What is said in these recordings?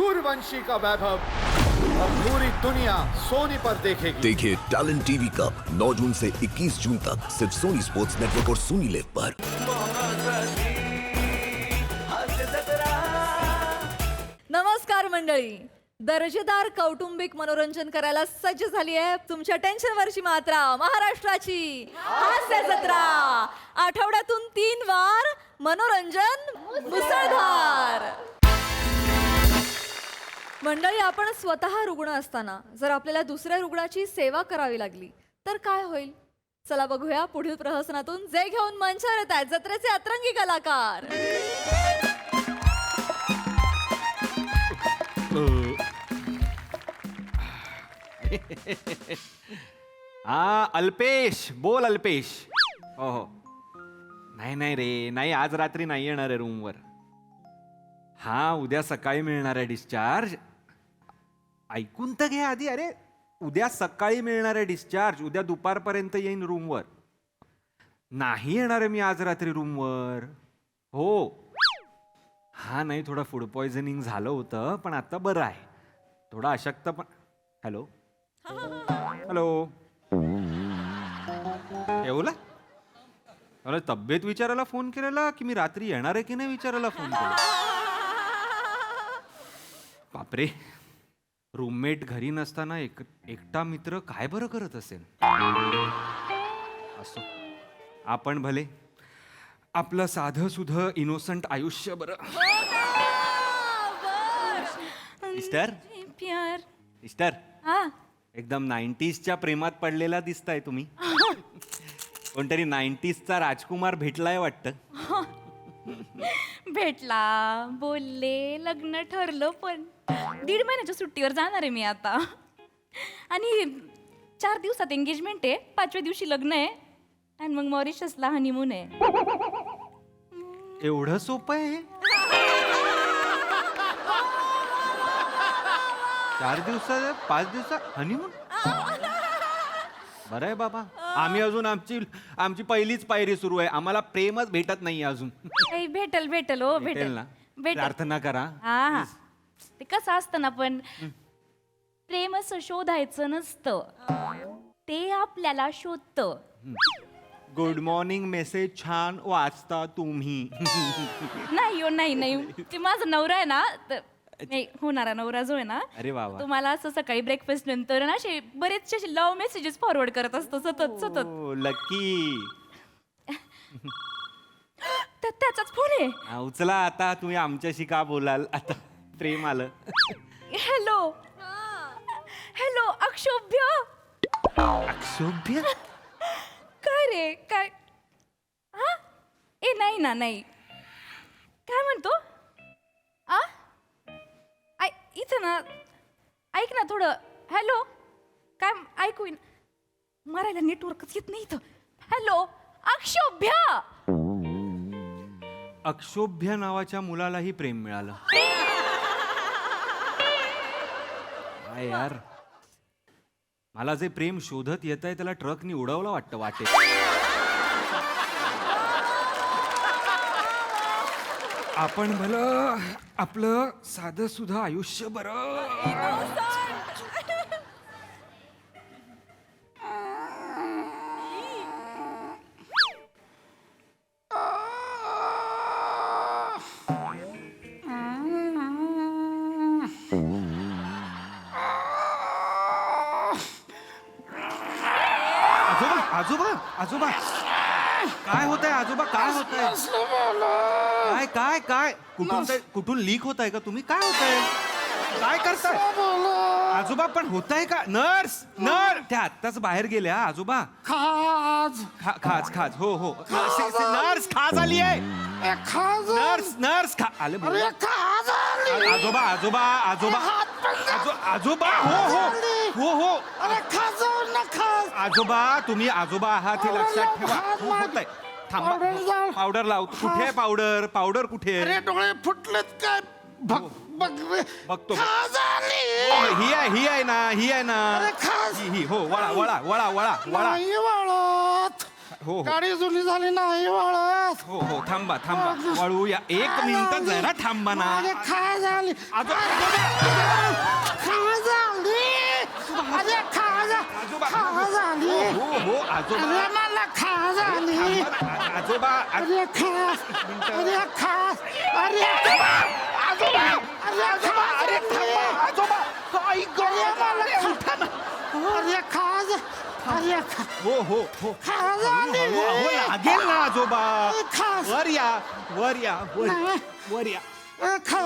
सूर्यवंशी का वैभव अब पूरी दुनिया सोनी पर देखेगी। देखिए टैलेंट टीवी कप 9 जून से 21 जून तक सिर्फ सोनी स्पोर्ट्स नेटवर्क और सोनी लिव पर। नमस्कार मंडळी, दर्जेदार कौटुंबिक मनोरंजन करायला सज्ज झाली आहे तुमच्या टेन्शनवरची मात्रा, महाराष्ट्राची हास्य जत्रा। आठवड्यातून 3 वार मनोरंजन मुसळधार। मंडळी, आपण स्वतः रुग्ण असताना जर आपल्याला दुसऱ्या रुग्णाची सेवा करावी लागली तर काय होईल? चला बघूया पुढील प्रहसनातून जे घेऊन मंचावर येत आहेत जत्रेचे अतरंगी कलाकार। हा अल्पेश, बोल अल्पेश. हो हो, नाही रे, नाही, आज रात्री नाही येणार आहे रूमवर. हा, उद्या सकाळी मिळणार आहे डिस्चार्ज. ऐकून तर घे आधी. अरे, उद्या सकाळी मिळणार आहे डिस्चार्ज. उद्या दुपारपर्यंत येईन रूमवर. नाही येणार आहे मी आज रात्री रूमवर. हो, हा, नाही, थोडं फूड पॉइझनिंग झालं होतं, पण आता बरं आहे. थोडा अशक्त पण. हॅलो हॅलो, येऊला मला तब्येत विचारायला फोन केलेला की मी रात्री येणार आहे की नाही विचारायला फोन केला? बापरे, रूममेट घरी नसताना एकटा मित्र काय बरं करत असेल? असो, आपण भले आपलं साधं सुधं इनोसंट आयुष्य बरं. सिस्टर, सिस्टर, एकदम 90sच्या प्रेमात पडलेला दिसताय तुम्ही. कोणतरी 90sचा राजकुमार भेटलाय वाटतं. भेटला, बोलले, लग्न ठरलं, पण 1.5 महिन्याच्या सुट्टीवर जाणार आहे मी आता. आणि 4 दिवसात एंगेजमेंट आहे, 5व्या दिवशी लग्न आहे, आणि मग मॉरिशसला हनीमून आहे. एवढं सोपं आहे? 4 दिवसात 5 दिवसात हनीमून? बरं आहे बाबा. आम्ही अजून आमची पहिलीच पायरी सुरू आहे. आम्हाला प्रेमच भेटत नाही अजून. भेटल भेटल हो, भेटेल ना? प्रार्थना करा. हा, ते कसं असतं ना, पण प्रेम असं शोधायचं नसतं, ते आपल्याला शोधतं. गुड मॉर्निंग मेसेज छान वाचता तुम्ही. नाही हो, नाही, ते माझा नवरा आहे ना, नाही, होणारा नवरा जो आहे ना, अरे वा वा. तुम्हाला असं सकाळी ब्रेकफास्ट नंतर ना असे बरेचसे लव्ह मेसेजेस फॉरवर्ड करत असतो सतत. लकी. त्याचाच फोन आहे. उचला आता. तुम्ही आमच्याशी का बोलाल आता? प्रेम आलं. हॅलो अक्षोभ्य. अक्षोभ्य? काय रे, काय? हा, ए नाही, काय म्हणतो? इथं ना, ऐक ना थोडं. हॅलो, काय ऐकू मरायला नेटवर्कच येत नाही इथं. हॅलो अक्षोभ्य. अक्षोभ्य नावाच्या मुलालाही प्रेम मिळालं. काय यार, मला जे प्रेम शोधत येत आहे त्याला ट्रकनी उडवलं वाटतं वाटेत. आपण भलं आपलं साधं सुधा आयुष्य बरं. आजोबा, आजोबा, काय होत आहे आजोबा? काय होत आहे? काय कुठून लीक होत आहे का? तुम्ही काय होत आहे? काय करताय आजोबा? पण होत आहे का? नर्स, त्या आत्ताच बाहेर गेल्या आजोबा. खाज. हो, नर्स, खाज आली आहे. नर्स आले. आजोबा. हो. आजोबा, तुम्ही आजोबा आहात हे लक्षात ठेवा. होत आहे. थांबा, पावडर लावतो. कुठे आहे पावडर? पावडर कुठे आहे? डोळे फुटलेत काय? बघतो. ही आहे ना. ही हो, वळा. हो. गाडी जुनी झाली नाही वळत. हो हो थांबा थांबा वळूया. एक मिनिट जरा थांबा ना. अरे खा झाली. आजोबा खा झाली. अरे खा झाली. हो हो आजोबा अरे मला खा झाली. आजोबा अरे खा. अरे खा. अरे आजोबा. अरे आजोबा. अरे आजोबा. काय अरे खा. अरे खा. हो हो हो खा झाली. हो लागेल ना आजोबा. खा. वर या वर या. खा.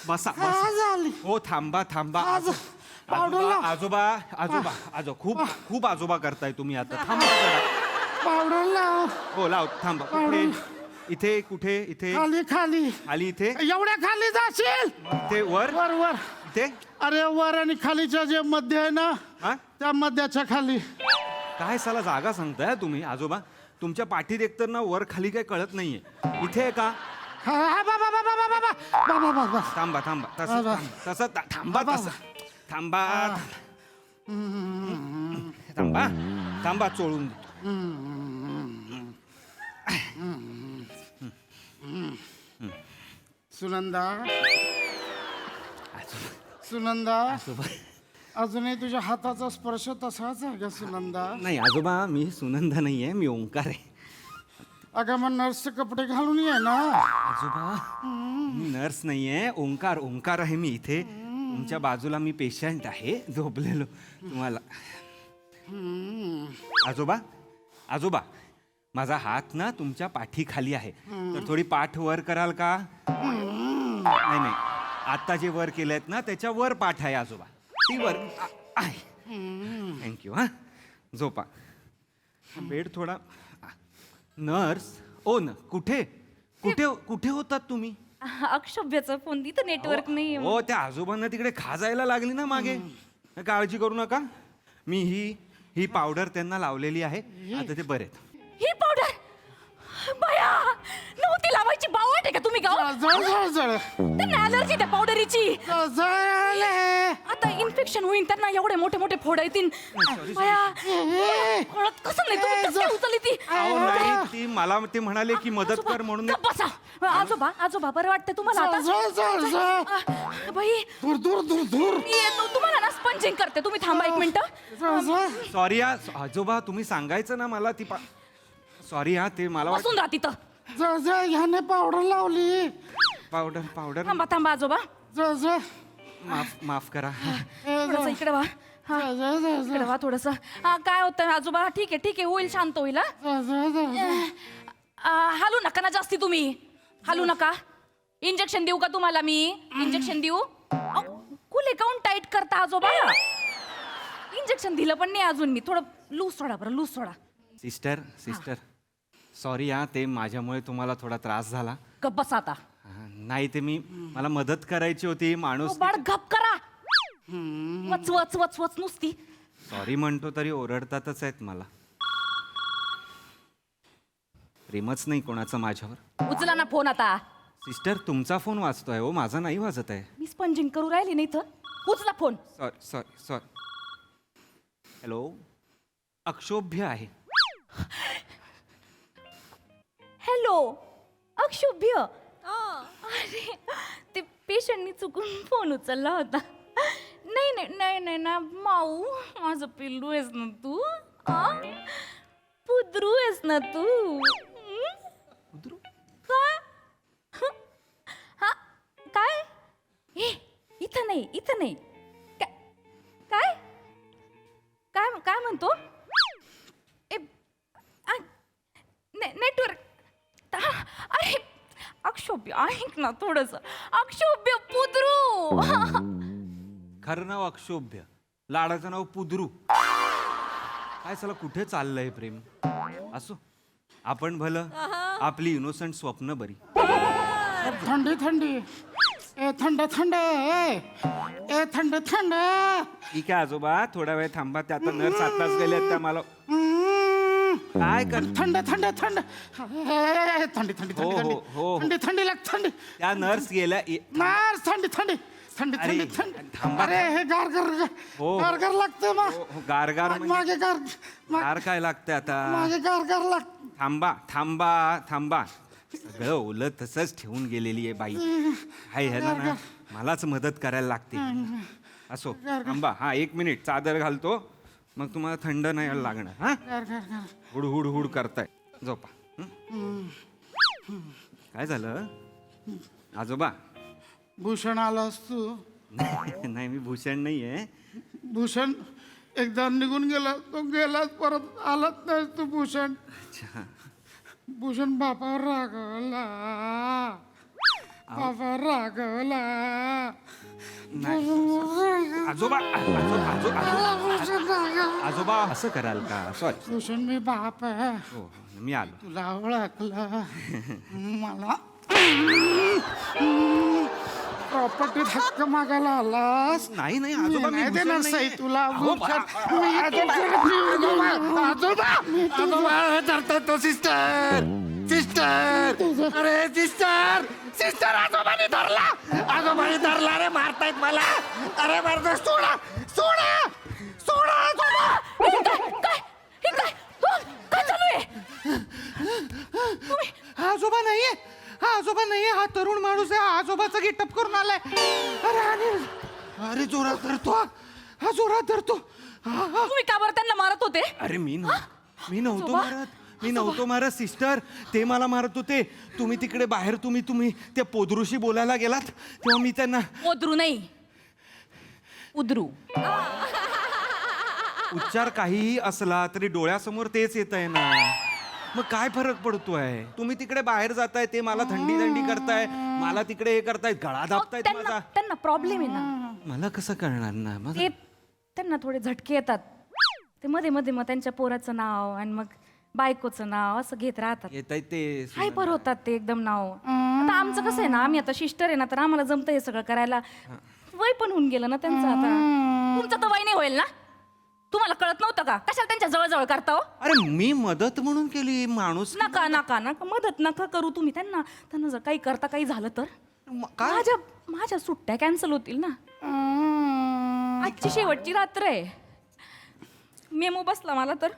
बसा खा बसा. झाली. हो थांबा थांबा. पावडर लाव. आजोबा खूप आजोबा करताय तुम्ही आता. थांबा जरा. पावडर लाव. हो लाव थांबा. कुठे इथे कुठे इथे खाली खाली. आली इथे एवढ्या खाली जाशील. इथे वर वर वर. इथे अरे वर आणि खालीच्या जे मध्य आहे ना हा त्या मध्याच्या खाली. काय साला जागा सांगताय तुम्ही आजोबा. तुमच्या पाठीत एकतर ना वर खाली काही कळत नाहीये. इथे आहे का. हा बाबा बाबा बाबा बाबा बाबा. थांबा थांबा तसं थांबा तसं थांबा थांबा थांबा चोळून देतो. सुनंदा. सुनंदा. अजूनही तुझ्या हाताचा स्पर्श तसाच आहे का सुनंदा. नाही आजोबा मी सुनंदा नाहीये मी ओंकार आहे. अगं मग नर्सचे कपडे घालून ये ना. आजोबा मी नर्स नाहीये. ओंकार आहे मी इथे. तुमच्या बाजूला मी पेशंट आहे झोपलेलो तुम्हाला. आजोबा माझा हात ना तुमच्या पाठीखाली आहे तर थोडी पाठ वर कराल का. नाही आता जे वर केलंयत ना त्याच्या वर पाठ आहे आजोबा. ती वर आहे. थँक्यू. हा झोपा. बेड थोडा. नर्स ओ न कुठे कुठे कुठे होतात तुम्ही. अक्षोभ्याचा फोन तिथं नेटवर्क नाही. हो त्या आजोबांना तिकडे खाजायला लागली ना मागे. काळजी करू नका. मी ही पावडर त्यांना लावलेली आहे आता ते बरे आहेत. ही पावडर बया नव्हती लावायची. बावट आहे का तुम्ही गाव. जळ त्यांना अलर्जी त्या पावडरीची. जळ. आता इन्फेक्शन होईल त्यांना. एवढे मोठे मोठे फोड येतील. बया कळत कसं नाही तुम्ही कसं काय उचलली ती. अहो, नाही ती मला ते म्हणाले की मदत कर म्हणून. गप्प बसा. आजोबा बरं वाटतं तुम्हाला आता. बाई दूर दूर दूर दूर. मी येतो तुम्हाला ना स्पंजिंग करते. तुम्ही थांबा एक मिनिट. सॉरी आजोबा तुम्ही सांगायचं ना मला ती सॉरी हा ते मला बसून राहा तिथं. जळ ह्याने पावडर लावली. पावडर थांबा आजोबा. जळ. माफ करा. थोडंसं इकडे वा. इकडे वा थोडस. काय होतं आजोबा. ठीक आहे होईल शांत होईल. हालू नका ना जास्ती तुम्ही. हालू नका. इंजेक्शन देऊ का तुम्हाला मी. इंजेक्शन देऊ. कुले काऊन टाईट करता आजोबा. इंजेक्शन दिलं पण नाही अजून मी. थोडं लूज सोडा बरं लूज सोडा. सिस्टर सॉरी हा ते माझ्यामुळे तुम्हाला थोडा त्रास झाला. गप बसा आता. नाही ते मला मदत करायची होती. माणूस बाळ गप करा. वच वच वच वच नुसती. सॉरी म्हणतो तरी ओरडतातच आहेत मला. प्रेमच नाही कोणाचं माझ्यावर. उचला ना फोन आता. सिस्टर तुमचा फोन वाजतोय हो माझा नाही वाजत आहे. मी स्पंजिंग करू राहिली नाही तर. उचला फोन. सॉरी हॅलो अक्षोभ्य आहे. हॅलो अक्षुभ्य. अरे ते पेशंटनी चुकून फोन उचलला होता. नाही ना माऊ माझं पिल्लू आहेस ना तू. पुद्रू आहेस ना तू. काय हा काय. इथं नाही काय काय म्हणतो. नेटवर्क. अरे अक्षोभ्य ऐक ना थोडस. अक्षोभ्य पुद्रू. खरं नाव अक्षोभ्य लाडाचं नाव पुद्रू. काय चला कुठे चाललंय प्रेम. असो आपण भलं आपली इनोसंट स्वप्न बरी. थंडी थंडी. ए थंड थंड. ए थंड थंड. ठीक आहे आजोबा थोडा वेळ थांबा. त्या आता नर्स आताच गेल्या त्या मला काय कर. थंड थंड थंड. थंडी थंडी हो, थंडी हो, हो. थंडी थंडी लाग थंडी. त्या नर्स गेल्या नर्स थंडी थंडी थंडी अरे, थंडी थंडी थांबा. अरे हे हो. गार लागतंय गारगार म्हणजे मागे गार काय लागतंय आता मागे गार लागत थांबा थांबा थांबा सगळं ओलं तसंच ठेवून गेलेली आहे बाई हाय ह्याला ना मलाच मदत करायला लागते असो थांबा हा 1 मिनिट चादर घालतो मग तुम्हाला थंड नाही लागणार हा गार हुड हुड हुड करताय झोपा काय झालं आजोबा भूषण आलास तू नाही मी भूषण नाही आहे भूषण एकदा निघून गेला तो गेलाच परत आलाच नाही तू भूषण भूषण बापावर रागवला बापावर रागवला आजोबा भूषण रागवला. आजोबा असं कराल का सॉरी भूषण मी बाप आहे हो मी आलो तुला ओळखलं मला प्रॉपर्टीत हक्क मागायला आलास नाही नाही आजोबा मी नाही भूषण देणार नाहीये. सई तुला अहो, भूषण. मी आजोबा धरतात तो सिस्टर अरे सिस्टर आजोबाने धरला रे मारतायत मला अरे मारतो सोडा आजोबा नाहीये हा तरुण माणूस आहे आजोबाचा गेटअप करून आलाय अरे जोरात धरतो तुम्ही का बरं त्यांना मारत होते अरे मी नव्हतो मारत सिस्टर ते मला मारत होते तुम्ही तिकडे बाहेर तुम्ही त्या पोदरूशी बोलायला गेलात तेव्हा मी त्यांना उद्रू नाही उद्रू उच्चार काहीही असला तरी डोळ्यासमोर तेच येत आहे ना मग काय फरक पडतोय तुम्ही तिकडे बाहेर जाताय ते मला थंडी करताय मला तिकडे हे करतायत गळा दाबतायत त्यांना माझा त्यांना प्रॉब्लेम आहे ना मला कसं कळणार ना मग ते त्यांना थोडे झटके येतात ते मध्ये मध्ये मग त्यांच्या पोराचं नाव आणि मग बायकोचं नाव असं घेत राहतात येत आहे ते हायपर होतात ते एकदम नाव आता आमचं कसं आहे ना आम्ही आता शिस्टर आहे ना तर आम्हाला जमतं हे सगळं करायला वय पण होऊन गेलं ना त्यांचं आता तुमचं तर वय नाही होईल ना तुम्हाला कळत नव्हतं का कशाला त्यांच्या जवळ करता हो अरे मी मदत म्हणून केली माणूस नका मदत नका करू तुम्ही त्यांना जर काही करता काही झालं तर माझ्या सुट्ट्या कॅन्सल होतील ना आजची शेवटची रात्र आहे मेमो बसला मला तर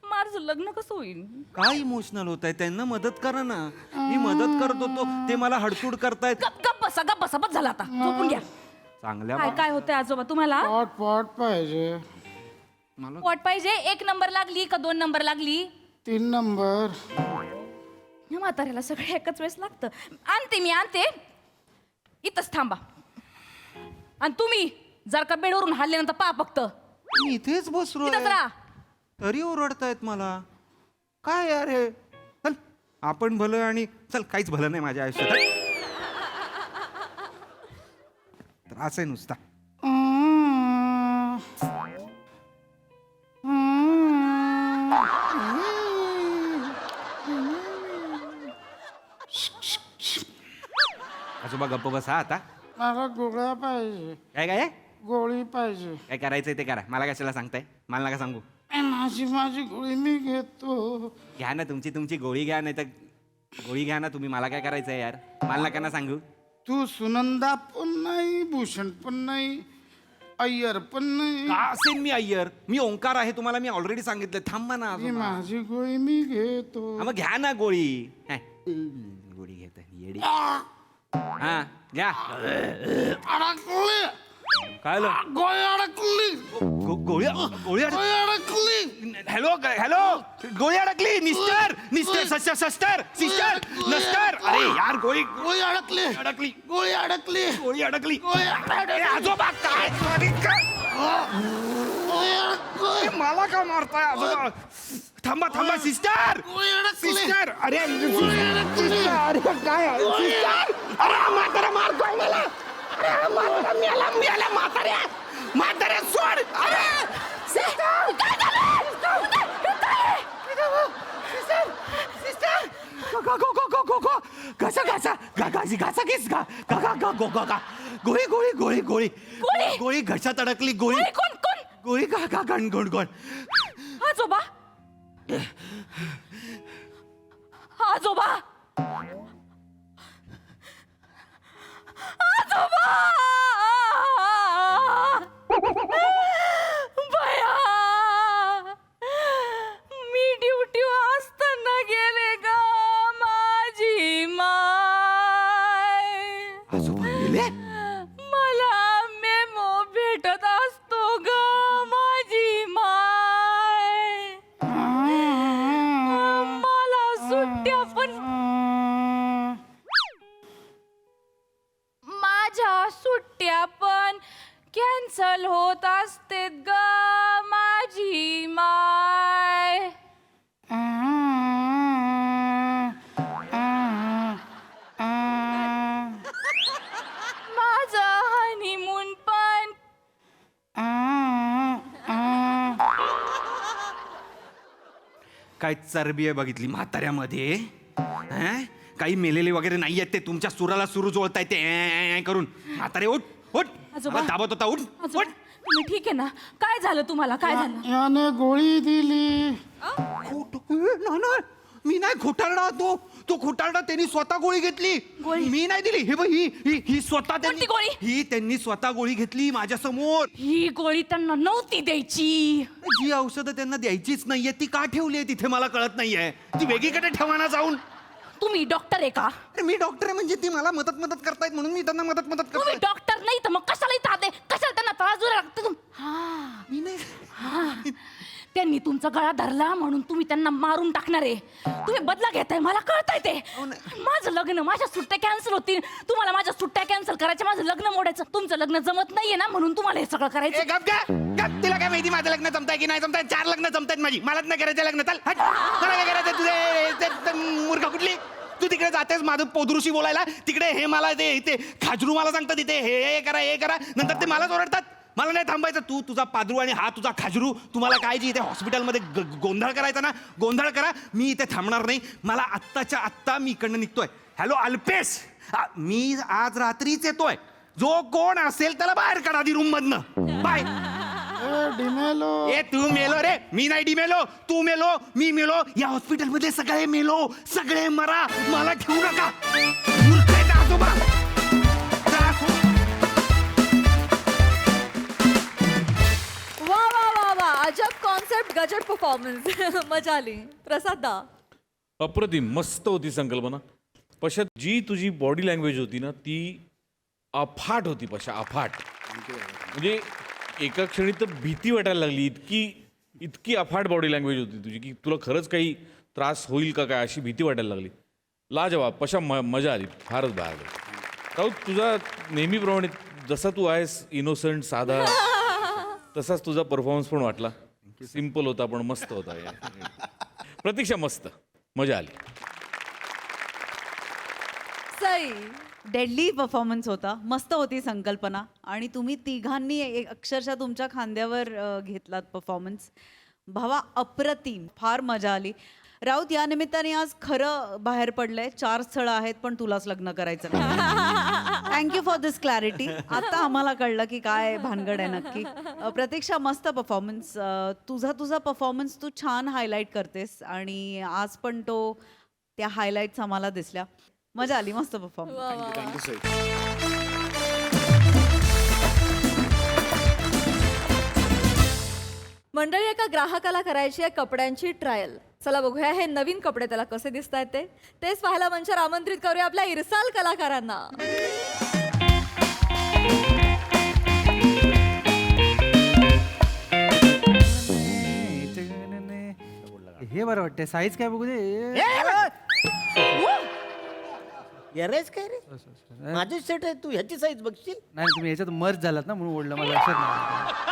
माझं लग्न कसं होईल काय इमोशनल होत आहे त्यांना मदत करा ना मी मदत करत होतो ते मला हडतूड करतायत गप बसा बस झाला आता झोपून घ्या चांगल्या काय होतंय आजोबा तुम्हाला पॉट पाहिजे पोट पाहिजे 1 नंबर लागली का 2 नंबर लागली 3 नंबर या म्हाताऱ्याला सगळं एकच वेळेस लागतं आणते इथंच थांबा आणि तुम्ही जर का बेडवरून हल्ल्यानंतर पा फक्त मी इथेच बसलो इथंच राहा तरी ओरडतायत मला काय यार हे चल आपण भलं आणि चल काहीच भलं नाही माझ्या आयुष्यात त्रास आहे नुसता आजोबा गप्प बसा आता मला गोळ्या पाहिजे काय गोळी पाहिजे काय करायचंय ते करा मला कशाला सांगताय मला नका सांगू माझी गोळी मी घेतो घ्या ना तुमची गोळी घ्या नाही तर गोळी घ्या ना तुम्ही मला काय करायचंय यार मला नका ना सांगू तू सुनंदा पण नाही भूषण पण नाही अय्यर पण नाही का असेल मी अय्यर मी ओंकार आहे तुम्हाला मी ऑलरेडी सांगितलं थांबा ना ही आजोबा. माझी गोळी मी घेतो हा, मग घ्या ना गोळी गोळी घेत येडी हा घ्या अडकली काय गोळी अडकली गोळी गोळी अडकली हॅलो गोळी अडकली मिस्टर सिस्टर नस्टर अरे यार गोळी गोळी अडकली अरे, आजोबा काय अरे, मला का मारताय आजोबा थांबा सिस्टर अरे काय सिस्टर अरे म्हातारा मारतोय मला म्हाताऱ्या सोड अरे गोळी घशात अडकली गोळी गोळी का गण आजोबा आजोबा कॅन्सल होत असते ग माझी माय. माझा हनीमून पण. काय चरबी आहे बघितली म्हाताऱ्यामध्ये? हं? काही मेलेले वगैरे नाही आहेत ते तुमच्या सुराला सुरू जोडताय ते करून. म्हातारे उठ उठ. आजोबा. मला दाबत होता उठ आजोबा, उठ. तुम्ही ठीक आहे ना? काय झालं तुम्हाला? काय झालं? याने गोळी दिली. नाही मी नाही खोटारडा. तो खोटारडा त्यांनी स्वतः गोळी घेतली. गोळी? मी नाही दिली. हे बघ ही स्वतः कोणती गोळी? ही त्यांनी स्वतः गोळी घेतली माझ्या समोर. ही गोळी त्यांना नव्हती द्यायची. जी औषधं त्यांना द्यायचीच नाहीये ती का ठेवली आहे तिथे मला कळत नाहीये. ती वेगळीकडे ठेवा ना जाऊन. तुम्ही डॉक्टर आहे का? अरे मी डॉक्टर आहे म्हणजे ती मला मदत करतायत म्हणून मी त्यांना मदत तुम्ही करतोय. डॉक्टर नाही तर मग कशाला इथं आले? कशाला त्यांना त्रास देऊ लागतो? हा, मी नाही. त्यांनी तुमचा गळा धरला म्हणून तुम्ही त्यांना मारून टाकणार आहे. तुम्ही बदला घेताय मला कळतंय ते. माझं लग्न, माझ्या सुट्ट्या कॅन्सल होतील. तुम्हाला माझ्या सुट्ट्या कॅन्सल करायच्या, माझं लग्न मोडायचं. तुमचं लग्न जमत नाहीये ना म्हणून तुम्हाला हे सगळं ए, करायचं. गप का? गप. तिला काय माहिती माझं लग्न जमताय की नाही जमताय? 4 लग्न जमतायत माझी. मलाच नाही करायचं लग्न. चल हट. मला काय करायचं तुझे मूर्ख कुठली? तू तिकडे जातेस माझं पोदरूशी बोलायला. तिकडे हे मला ते खाजरू मला सांगतात तिथे हे करा नंतर ते मलाच ओरडतात. मला नाही थांबायचं. तू तुझा पादरू आणि हा तुझा खाजरू. तुम्हाला काय जी इथे हॉस्पिटलमध्ये गोंधळ करायचा ना गोंधळ करा. मी इथे थांबणार नाही. मला आत्ताच्या आत्ता मी इकडनं निघतोय. हॅलो अल्पेश, मी आज रात्रीच येतोय. जो कोण असेल त्याला बाहेर काढा आधी रूम मधनं. बाय. डिमेलो. ए तू मेलो रे. मी नाही डिमेलो. तू मेलो, मी मेलो. या हॉस्पिटलमध्ये सगळे मेलो. सगळे मरा. मला ठेवू नका. मूर्ख आहे का आजोबा? त्रास होतो. वा वा वा वा, अजब कॉन्सेप्ट, गजब परफॉर्मन्स. मजा आली. प्रसाद दा. अप्रतिम मस्त होती संकल्पना. पशा जी तुझी बॉडी लँग्वेज होती ना ती अफाट होती. पशा अफाट म्हणजे एका क्षणी तर भीती वाटायला लागली. इतकी अफाट बॉडी लँग्वेज होती तुझी की तुला खरंच काही त्रास होईल का काय अशी भीती वाटायला लागली. लाजवाब. पशा मजा आली. फारच बाहेर. राऊत तुझा नेहमीप्रमाणे जसा तू आहेस इनोसंट साधा तसाच तुझा परफॉर्मन्स पण वाटला. सिम्पल होता पण मस्त होता. प्रतीक्षा मस्त. मजा आली. सई. डेडली परफॉर्मन्स होता. मस्त होती संकल्पना आणि तुम्ही तिघांनी अक्षरशः तुमच्या खांद्यावर घेतलात परफॉर्मन्स. भावा अप्रतिम. फार मजा आली. राऊत या निमित्ताने आज खरं बाहेर पडलंय. 4 स्थळं आहेत पण तुलाच लग्न करायचं नाही. Thank you for this clarity. आता आम्हाला कळलं की काय भानगड आहे नक्की. प्रतीक्षा मस्त परफॉर्मन्स. तुझा परफॉर्मन्स तू छान हायलाईट करतेस आणि आज पण त्या हायलाईट्स आम्हाला दिसल्या. मजा आली. मस्त परफॉर्मन्स. थँक्यू सई. मंडळी, एका ग्राहकाला करायची आहे कपड्यांची ट्रायल. चला बघूया हे नवीन कपडे त्याला कसे दिसत आहेत तेच पाहायला मंचावर आमंत्रित करूया आपल्या इरसाल कलाकारांना. हे बरं वाटतंय. साईज काय बघू दे. येरेस काय रे? माझी सेट आहे, तू ह्याची साईज बघशील. नाही तुम्ही याच्यात मर्ज झालात ना म्हणून ओढलं. मला लक्षात नाही.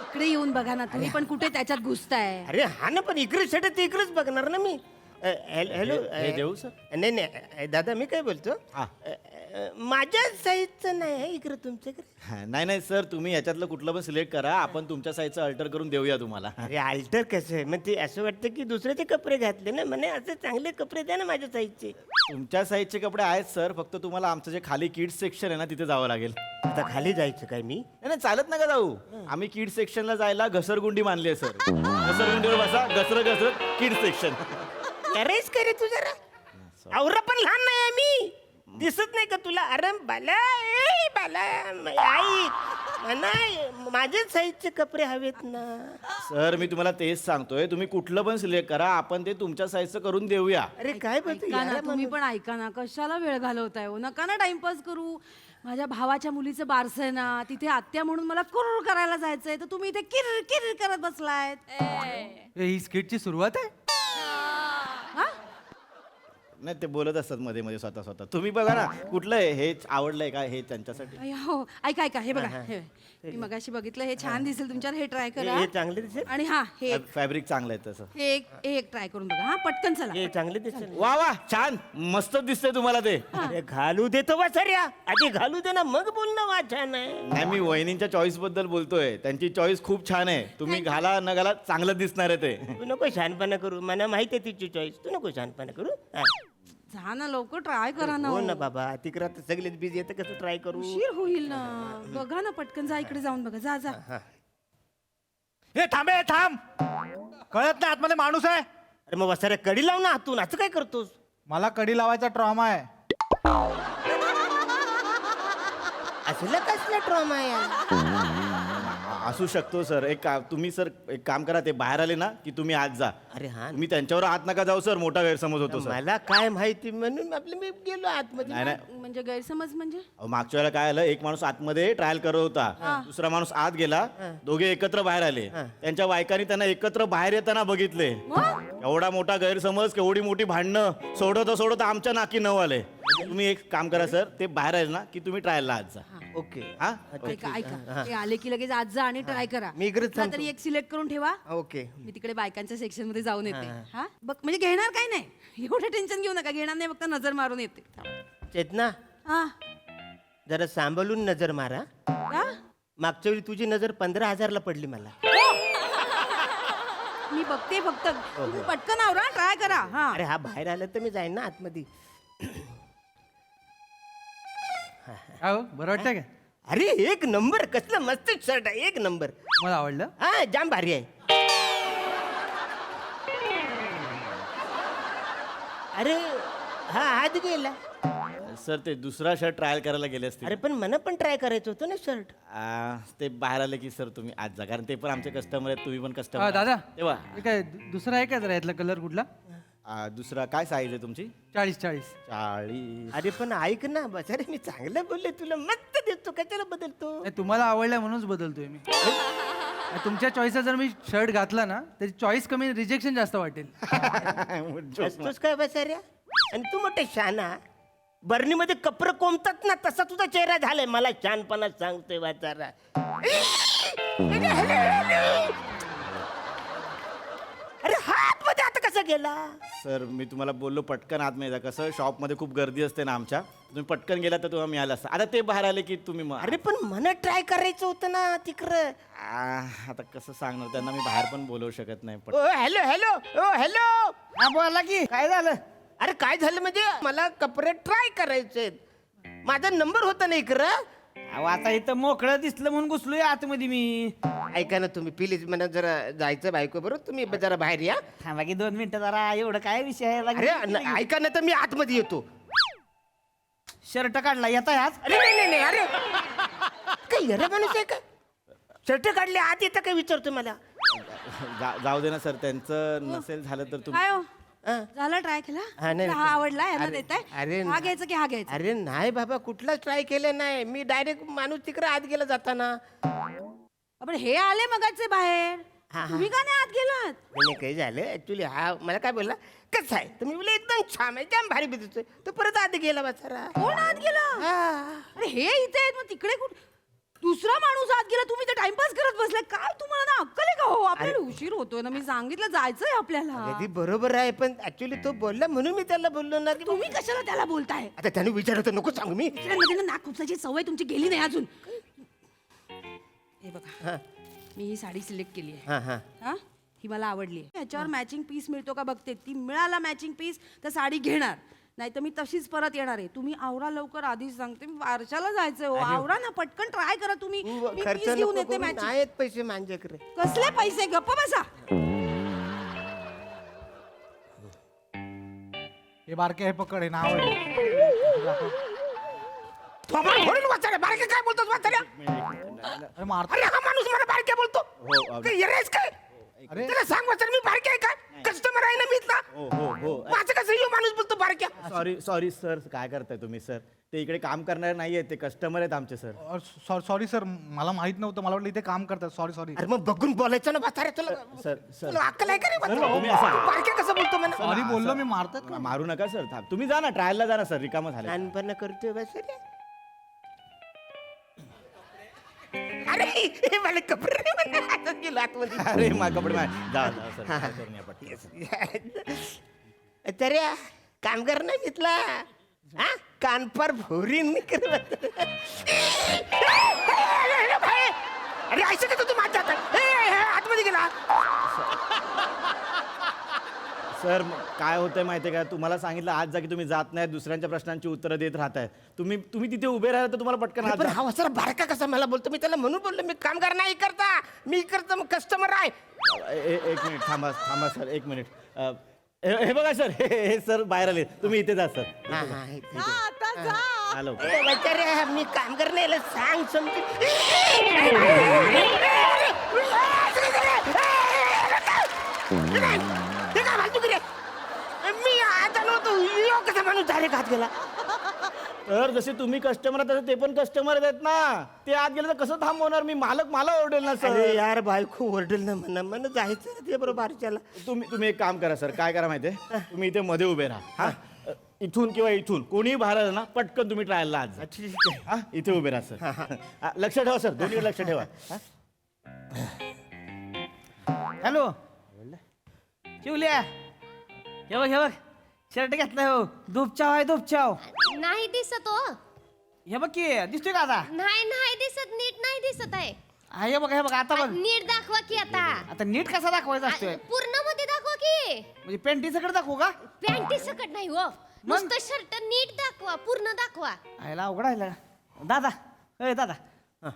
इकडे येऊन बघा ना तुम्ही पण कुठे त्याच्यात घुसताय. अरे हा ना, पण इकडे सेट आहे ते इकडेच बघणार ना मी. हॅलो देऊ सर. नाही दादा मी काय बोलतो, माझ्या साईजचं नाही आहे इकडे तुमच्याकडे. नाही सर, तुम्ही याच्यातलं कुठलं पण सिलेक्ट करा. आपण तुमच्या साईजचं अल्टर करून देऊया तुम्हाला. अरे अल्टर कसं आहे, मग ते असं वाटतं की दुसऱ्याचे कपडे घातले ना. म्हणे असे चांगले कपडे द्या ना माझ्या साईजचे. तुमच्या साईजचे कपडे आहेत सर, फक्त तुम्हाला आमचं जे खाली किड्स सेक्शन आहे ना तिथे जावं लागेल. आता खाली जायचं काय मी? नाही चालत नका जाऊ. आम्ही किड्स सेक्शनला जायला घसरगुंडी मानली आहे सर. घसरगुंडीवर बसा, घसरत किड्स सेक्शन. अरेच काय रे तू जरा. आवरा पण लहान नाही आहे मी. दिसत नाही का तुला? अरे बाला आई म्हणा माझ्याच साईजचे कपडे हवेत ना. सर मी तुम्हाला तेच सांगतोय, तुम्ही कुठलं पण सिलेक्ट करा, आपण ते तुमच्या साईजचं करून देऊया. अरे काय ऐका ना तुम्ही पण ऐका ना, कशाला वेळ घालवताय हो. नका ना टाइमपास करू. माझ्या भावाच्या मुलीचं बारसं आहे ना, तिथे आत्या म्हणून मला कुर्र करायला जायचंय, तर तुम्ही इथे किर किर करत बसलायत. ही स्किटची सुरुवात आहे. नाही ते बोलत असतात मध्ये मध्ये स्वतः स्वतः. तुम्ही बघा ना कुठलं आहे हे आवडलंय का हे त्यांच्यासाठी. अय्या, हो ऐका ऐका हे बघा हे मी मगाशी बघितलं हे छान दिसेल तुमच्यावर हे ट्राय करा हे चांगले दिसेल. आणि हा हे फॅब्रिक चांगलं आहे तसं. हे एक ट्राय करून बघा हा पटकन चला हे चांगले दिसेल. वा वा छान मस्त दिसतंय तुम्हाला ते. अरे घालू देतो बा सर या आधी घालू दे ना मग बोल ना वा छान आहे. नाही मी वहिनींच्या चॉईस बद्दल बोलतोय. त्यांची चॉईस खूप छान आहे. तुम्ही घाला न घाला चांगलं दिसणार आहे ते. तू नको शहाणपणा करू मला माहिती आहे तिची चॉईस. तू नको शहाणपणा करू हा. जा ना लवकर ट्राय करा ना हो ना बाबा तिकडे आता सगळेच बिझी येतं कसं ट्राय करू. उशीर होईल ना बघा ना पटकन जा इकडे जाऊन बघा जा जा हे थांबे थांब, कळत नाही आतमध्ये माणूस आहे. अरे मग सर कडी लाव ना हातून असं काय करतोस. मला कडी लावायचा ट्रॉमा आहे. असलं कसला ट्रॉमा आहे. असू शकतो सर. तुम्ही सर एक काम करा ते बाहेर आले ना की तुम्ही आज जा. अरे हा तुम्ही त्यांच्यावर हात नका जाऊ सर. मोठा गैरसमज होतो सर. मला काय माहिती म्हणून आपलं मी गेलो आतमध्ये. नाही नाही म्हणजे गैरसमज म्हणजे अहो, मागच्या वेळेला काय आलं एक माणूस आतमध्ये ट्रायल करत होता. दुसरा माणूस आत गेला. दोघे एकत्र बाहेर आले. त्यांच्या बायकांनी त्यांना एकत्र बाहेर येताना बघितले. एवढा मोठा गैरसमज केवढी मोठी भांडणं सोडत आमच्या नाकी नऊ आले. तुम्ही एक काम करा सर ते बाहेर आले ना की तुम्ही ट्रायलला आज जा. ओके हा ऐका ऐका ते आले की लगेच आज जा आणि ट्राय करा. मी इकडेच कुठला तरी एक सिलेक्ट करून ठेवा. ओके मी तिकडे बायकांच्या सेक्शन मध्ये जाऊन येते हा बघ म्हणजे घेणार काय नाही एवढं टेन्शन घेऊ नका घेणार नाही फक्त नजर मारून येते चेतना हा जरा सांभाळून नजर मारा. का? मागच्या वेळी तुझी नजर 15,000ला पडली मला. मी बघते फक्त तुम्ही पटकन आवरा ट्राय करा हा अरे हा बाहेर आला तर मी जाईन ना आतमध्ये. काय हो बरं वाटतंय का? अरे एक नंबर कसलं मस्त शर्ट आहे एक नंबर. मला आवडलं. हा जाम भारी आहे. अरे हा हात गेला. सर ते दुसरा शर्ट ट्रायल करायला गेले असतील. अरे पण मला पण ट्राय करायचं होतं ना शर्ट. ते बाहेर आले की सर तुम्ही आज जा. कारण ते पण आमचे कस्टमर आहेत. तुम्ही पण कस्टमर. दादा तेव्हा हे काय दुसरा आहे का जरा यातला कलर कुठला? दुसरा काय साईज आहे तुमची? 40. 40. अरे पण ऐक ना बस अरे मी चांगलं बोलले तुला मस्त देतो कशाला बदलतो. नाही, तुम्हाला आवडलं म्हणूनच बदलतोय मी. तुमच्या चॉईसचा जर मी शर्ट घातला ना त्याची चॉईस कमी रिजेक्शन जास्त वाटेल. असतोच काय बसाऱ्या आणि तू मोठे शहाणा. बर्नीमध्ये कपडे कोंबतात ना तसा तुझा चेहरा झालाय. मला शहाणपणा सांगतोय वाचारा. अरे हात मध्ये आता कसा गेला. सर मी तुम्हाला बोललो पटकन आतमध्ये जा. कसं शॉपमध्ये खूप गर्दी असते ना आमच्या. तुम्ही पटकन गेला तर तुम्हाला मिळालं असतं. आता ते बाहेर आले की तुम्ही अरे पण मला ट्राय करायचं होतं ना तिकडं. आता कसं सांगणार त्यांना मी बाहेर पण बोलवू शकत नाही. ओ हॅलो हॅलो ओ हॅलो हा बोला की काय झालं. अरे काय झालं म्हणजे मला कपडे ट्राय करायचे. माझा नंबर होता ना इकडं. आता इथं मोकळं दिसलं म्हणून घुसलोय आतमध्ये मी. ऐका ना तुम्ही प्लीज मला जरा जायचं बायको बरोबर. तुम्ही जरा बाहेर या. थांबा की 2 मिनिटं जरा. एवढं काय विषय आहे? अरे ऐका ना तर मी आतमध्ये येतो. शर्ट काढला येता आज. अरे नाही नाही अरे काय येरा माणूस आहे का. शर्ट काढले आत येतं काय विचारतो मला. जाऊ दे ना सर. त्यांचं नसेल झालं तर तुम्ही काय हो झाला ट्राय केला हा, नाही, हा आवडला यांना अरे, देताय अरे, हा घ्यायचा की हा घ्यायचा. अरे नाही बाबा कुठलाच ट्राय केलं नाही मी. डायरेक्ट माणूस तिकडे आत गेला जाताना. आपण हे आले मगाचे बाहेर तुम्ही का नाही आत गेलात. म्हणजे काही झालं ऍक्च्युली हा मला काय बोलला कसं आहे तर मी बोलले एकदम छान आहे जाम भारी बिजतोय. तो परत आत गेला बचारा. कोण आत गेला. अरे हे इथे आहेत मग तिकडे कुठे दुसरा माणूस आत गेला. तुम्ही तर टाइमपास करत बसलाय. काय तुम्हाला ना अक्कल आहे का हो. आपल्याला उशीर होतोय ना. मी सांगितलं जायचंय आपल्याला. अगदी बरोबर आहे पण ऍक्च्युली तो बोलला म्हणून मी त्याला बोललो ना की तुम्ही कशाला त्याला बोलताय. आता त्याने विचारलं नको सांगू मी. मध्ये ना नाक खुपसायची सवय तुमची गेली नाही अजून. हे बघा मी ही साडी सिलेक्ट केली आहे. हा ही मला आवडली आहे. याच्यावर मॅचिंग पीस मिळतो का बघते. ती मिळाला मॅचिंग पीस तर साडी घेणार नाही तर मी तशीच परत येणार आहे. तुम्ही आवरा लवकर आधीच सांगते. मी वारशाला जायचंय हो. आवरा ना पटकन ट्राय करा तुम्ही. मी खर्च piece घेऊन नको येते करू. मॅचिंग. नाहीत पैसे माझ्याकडे. कसले पैसे गप्प बसा. हे बारके हे पकडे ना आवडलं. बारके काय बोलतोस म्हाताऱ्या? अरे मारतो. अरे हा माणूस मला बारके बोलतो. काय येरेस काय. त्याला सांग वाचा मी बारके आहे काय. कस्टमर आहे ना मी इथला. हो हो हो माझं कसं यो माणूस बोलतो बारक्या. Sorry sorry sir. काय करताय तुम्ही सर. ते इकडे काम करणारे नाही आहेत, ते कस्टमर आहेत आमचे सर. सॉरी सर, मला माहित नव्हतं, मला वाटलं इथे काम करतात. सॉरी. अरे मग बघून बोलायचं ना म्हातारे तुला. सर तुला अक्कल आहे का रे म्हातारे? तुम्ही असं- बारक्या कसं बोलतो मला? सॉरी बोललो मी, मारतात का? मारू नका सर. तुम्ही जा ना, ट्रायलला जा ना सर, रिकामं झालं. लहानपणा करतोय बस रे. अरे हे मला कपडे हातात गेलो आतमध्ये. अरे कपडे जा सर, काय करून या पटकन. तरी कामगार नाही घेतला हा कानपार भोरीन अरे ऐसे का तू माझ्या आतमध्ये गेला. सर काय होतंय माहितीये का, तुम्हाला सांगितलं आज जा की तुम्ही जात नाही, दुसऱ्यांच्या प्रश्नांची उत्तरं देत राहताय. तुम्ही तिथे उभे राहिला तर तुम्हाला पटकन हात पण जा. हा वसरा बारका कसा मला बोलतो. मी त्याला म्हणून बोललो मी कामगार नाही करता, मी करता मग कस्टमर आहे. एक मिनिट थांबा सर, एक मिनिट. हे बघा सर, हे सर बाहेर आले, तुम्ही इथे जा सर. हॅलो मी कामगार नाही याला सांग समजून. मी आता नव्हतो कसा माणूस डायरेक्ट हात गेला. तर जसे तुम्ही कस्टमर आहात तसे ते पण कस्टमर आहेत ना, ते आत गेले तर कसं थांबवणार मी? मला ओरडेल ना सर. अरे यार बायको ओरडेल ना म्हणा जायचं ना ते बरोबर बारच्याला. तुम्ही एक काम करा सर, काय करा माहितीये, तुम्ही इथे मध्ये उभे राहा. हा इथून किंवा इथून कोणी बाहेर आलं ना, पटकन तुम्ही ट्रायलला आज जा. हा इथे उभे राहा सर. लक्ष ठेवा सर, दोन्ही लक्ष ठेवा. हॅलो शिवल्या, हे बघ शर्ट घेतलाय हो, धूपचाव आहे धूपचाव. नाही दिसत हो. हे बघ की दिसतोय का आता? नाही दिसत, नीट नाही दिसत आहे. हे बघ आता बघ. नीट दाखवा की आता. आता नीट कसा दाखवायचा असतोय? पूर्ण मध्ये दाखवा की. म्हणजे पॅन्टी सकट दाखवू का? पॅन्टी सकट नाही हो, नुसतं शर्ट नीट दाखवा, पूर्ण दाखवा. आयला अवघड आहे दादा. दादा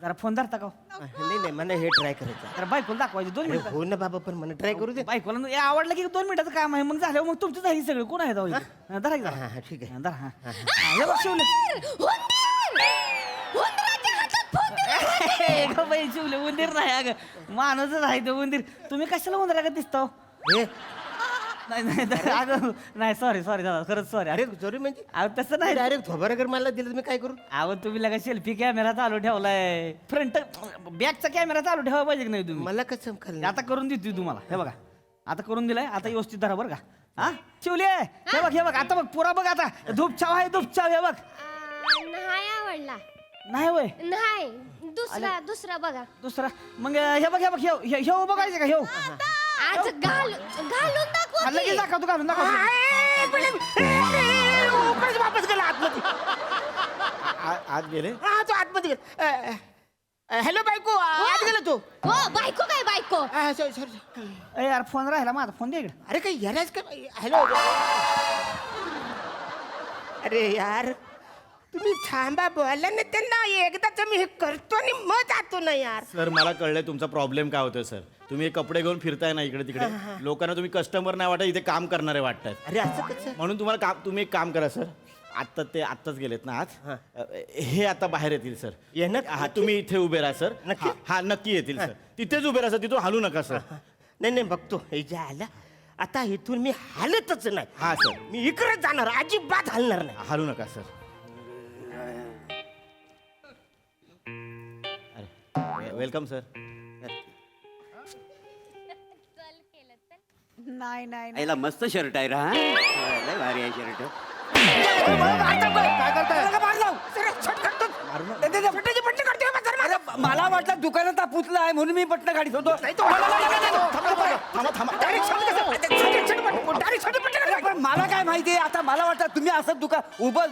जरा फोन धरता का? नाही मला हे ट्राय करायचं. जरा बायकोला दाखवायचे 2 मिनिटं. हो ना बाबा पण मला ट्राय करू दे. बायकोला हे आवडलं की 2 मिनिटाचं काम आहे, मग झालं मग तुमचं आहे सगळं. कोण आहे धरा हा ठीक आहे. धरा. हे बघ शिवले. शिवले उंदीर नाही अगं, माणूसच आहे तो उंदीर. तुम्ही कशाला उंदरा का दिसतो? नाही अगं नाही, सॉरी दादा, खरंच सॉरी. अरे सॉरी म्हणजे तसं नाही. डायरेक्ट थोबारागर मला दिलं मी काय करू? अहो तुम्ही लगा सेल्फी कॅमेरा चालू ठेवलाय, फ्रंट बॅकचा कॅमेरा चालू ठेवा पाहिजे की नाही तुम्ही? मला कसं कळलं? आता करून देतोय तुम्हाला. हे बघा आता करून दिलाय, आता व्यवस्थित धरा बरं का. हा शिवले, हे बघ आता बघ पुरा बघ, आता धूपचाव आहे धूपचाव. हे बघ नाही आवडला. नाही होय, नाही दुसरा बघा. दुसरा मग हे बघ हे बघायचं का? हे आज घालून दाखवा लगेच की. दाखवतो, घालून दाखवतो. वापस गेला आतमध्ये. आत गेले. हा तो आतमध्ये गेला. हॅलो बायको, आत गेला तू? हो बायको काय बायको. सॉरी. यार फोन राहिला माझा, फोन दे इकडे. अरे काही याराच काय? हॅलो. अरे यार तुम्ही थांबा, बोला ना त्यांना एकदाच मी हे करतो आणि मग जातो ना यार. सर मला कळलंय तुमचा प्रॉब्लेम काय होतोय सर. तुम्ही हे कपडे घेऊन फिरताय ना इकडे तिकडे, लोकांना तुम्ही कस्टमर नाही वाटत, इथे काम करणारे वाटतात. अरे असं कसं? म्हणून तुम्ही एक काम करा सर, आत्ताच गेलेत ना आज, हे आता बाहेर येतील सर. येणार? हा तुम्ही इथे उभे राहा सर. नक्की? हा नक्की येतील सर. तिथेच उभे राहा सर, तिथून हलू नका सर. नाही बघतो हे जे आलं आता इथून मी हालतच नाही. हा सर, मी इकडेच जाणार, अजिबात हलणार नाही. हलू नका सर. Welcome sir. नाही याला मस्त शर्ट आहे रा, लय भारी आहे शर्ट. मला वाटलं दुकानात पुतला आहे म्हणून मी पटणं गाडीत होतो. मला काय माहिती, आता मला वाटतं तुम्ही असं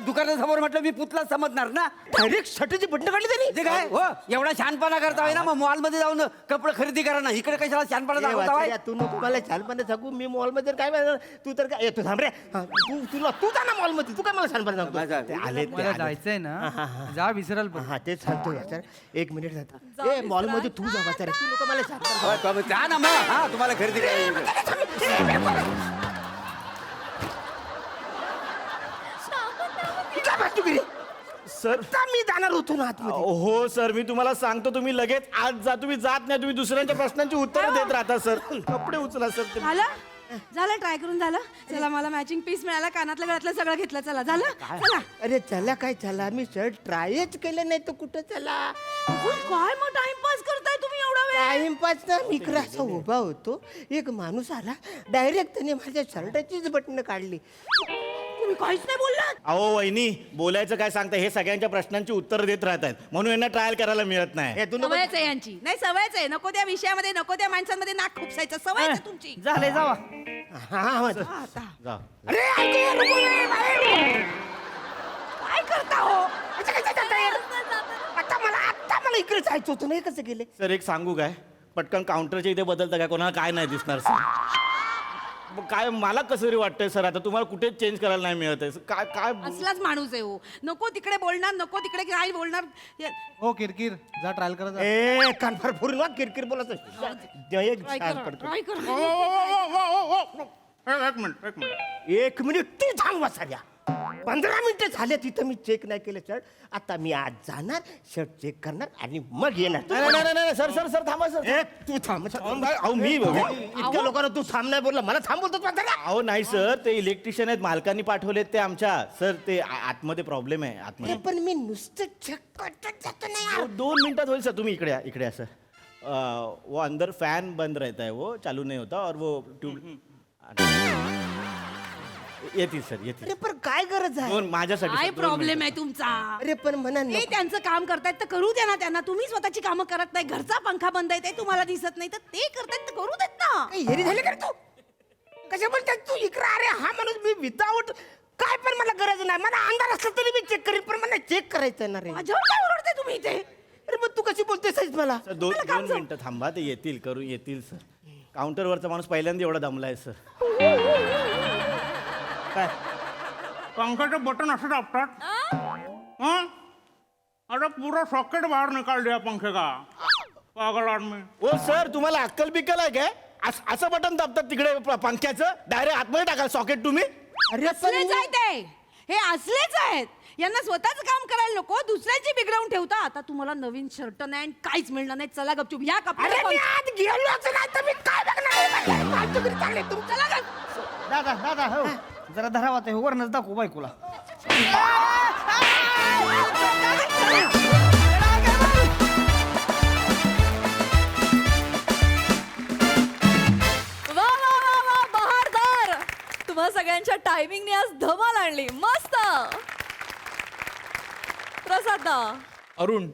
दुकानासमोर म्हटलं मी पुतला समजणार ना. डायरेक्ट शर्टाची बटणं काढली त्यांनी. ते काय हो एवढा छानपणा करता ना, मग मॉल मध्ये जाऊन कपडे खरेदी करा ना, इकडे कशाला छानपणा दाखवता? तू नको मला छानपणे सांगू, मी मॉल मध्ये काय म्हणणार? तू तर काय येतो थांब रे. तू जा ना मॉल मध्ये, तू काय मला छानपणे सांगतो? आले जायचंय ना, जा विसराल पण. हा तेच सांगतो यार. 1 मिनिट जाता. ए मॉल मध्ये तू जा वाचारे, तू नको मला छानपणे जा ना मग, हा तुम्हाला खरेदी करायची. सर मी जाणार होतो ना आतमध्ये. हो सर, मी तुम्हाला सांगतो तुम्ही लगेच आज जा. तुम्ही जात नाही, तुम्ही दुसऱ्यांच्या प्रश्नांची उत्तरं देत राहता सर. कपडे उचला सर. झालं झालं ट्राय करून झालं. चला मला मॅचिंग पीस मिळाला, कानातलं गळ्यातलं सगळं घेतलं. चला झालं. चला अरे चला काय चला, मी शर्ट ट्रायच केलं नाही तर कुठं चला. काय मग टाइमपास करताय तुम्ही एवढा वेळ? टाइमपास ना, मी इकडं असा उभा होतो, एक माणूस आला, डायरेक्ट त्याने माझ्या शर्टाचीच बटणं काढली. तुम्ही काहीच नाही बोललात. अहो वहिनी, बोलायचं काय सांगता, हे सगळ्यांच्या प्रश्नांची उत्तर देत राहतात म्हणून यांना ट्रायल करायला मिळत नाही. हे तू नको- सवयच आहे यांची. नाही सवयच आहे, नको त्या विषयामध्ये नको त्या माणसांमध्ये नाक खुपसायचं. सवय आहे तुमची. झालंय जावा. हा जा. अरे ऐकू या, नको ये, बाहेर. काय करता हो? असं काय जाता येईल? आता मला इकडे जायचं होतं नाही, कसं गेले? सर एक सांगू काय, पटकन काउंटरच्या इथे बदलता काय, कोणाला काय नाही दिसणार सर. मग काय मला कसं तरी वाटतंय सर, आता तुम्हाला कुठेच चेंज करायला नाही मिळत आहे काय काय असलाच माणूस आहे हो. नको तिकडे बोलणार, नको तिकडे काय बोलणार. हो किरकिर जा ट्रायल करा. ए कानफार फोडून वा, किरकिर बोलत ट्राय कर. एक मिनिट. एक मिनिट तू थांब वासाऱ्या. 15 मिनिटं झाले तिथं मी चेक नाही केलं शर्ट. आता मी आज जाणार, शर्ट चेक करणार आणि मग येणार. नाही सर सर सर थांबा सर. ए तू थांब. अहो मी इतक्या लोकांना तू थांब नाही बोलला, मला थांब बोलतो. अहो नाही सर, ते इलेक्ट्रिशियन आहेत, मालकांनी पाठवलेत ते आमच्या. सर ते आतमध्ये प्रॉब्लेम आहे आतमध्ये. पण मी नुसतं चेक करत जातो नाही यार. 2 मिनिटात होईल सर, तुम्ही इकडे या, इकडे या सर. वो अंदर फैन बंद रहता है, वो चालू नहीं होता, और वो ट्यूब येतील सर येतील. अरे पण काय गरज आहे? माझ्यासाठी काय सर, 2 प्रॉब्लेम मिनिटं. आहे तुमचा? अरे पण म्हणा ते त्यांचं काम करतायत तर करू द्या ना त्यांना. तुम्ही स्वतःची कामं करत नाही. घरचा पंखा बंद आहे ते तुम्हाला दिसत नाही, तर ते करतायत तर करू देत ना. हेरी झाले का रे तू? कशा बोलतात तू इकडे? अरे हा माणूस मी विदाऊट काय, पण मला गरज नाही. मला अंधार असला तरी मी चेक करीन, पण मला चेक करायचं ना रे. माझ्यावर काय ओरडते तुम्ही इथे? अरे मग तू कशी बोलतेस मला? सर 2 मिनिटं थांबा, ते येतील करू येतील सर. काउंटरवरचा माणूस पहिल्यांदा एवढा दमलाय सर. काय पंखाचं बटन असं दाबतात. हाँ? अरे पूरा सॉकेट बाहर निकाल दिया पंखे का, पागल आदमी. ओ सर, तुम्हाला अक्कल बिक्कल आहे काय? असं बटन दाबतात तिकडे पंख्याचं, डायरेक्ट आतमध्ये टाकाल सॉकेट तुम्ही. अरे असलेच आहेत ते. हे असलेच आहेत. यांना स्वतःच काम करायला नको, दुसऱ्यांची बिघडवून ठेवता. आता तुम्हाला नवीन शर्ट नाही आणि काहीच मिळणार नाही. चला गपचूप या अरे मी कपडे. आज गेलोच नाही तर मी काय बघणार? चला गप. दादा हो जरा धरावा ते वरनच दाखवू बायकोला. वा वा वा वा, बहारदार. तुम्हा सगळ्यांच्या टायमिंगने आज धमाल आणली. मस्त. प्रसाद दा. अरुण,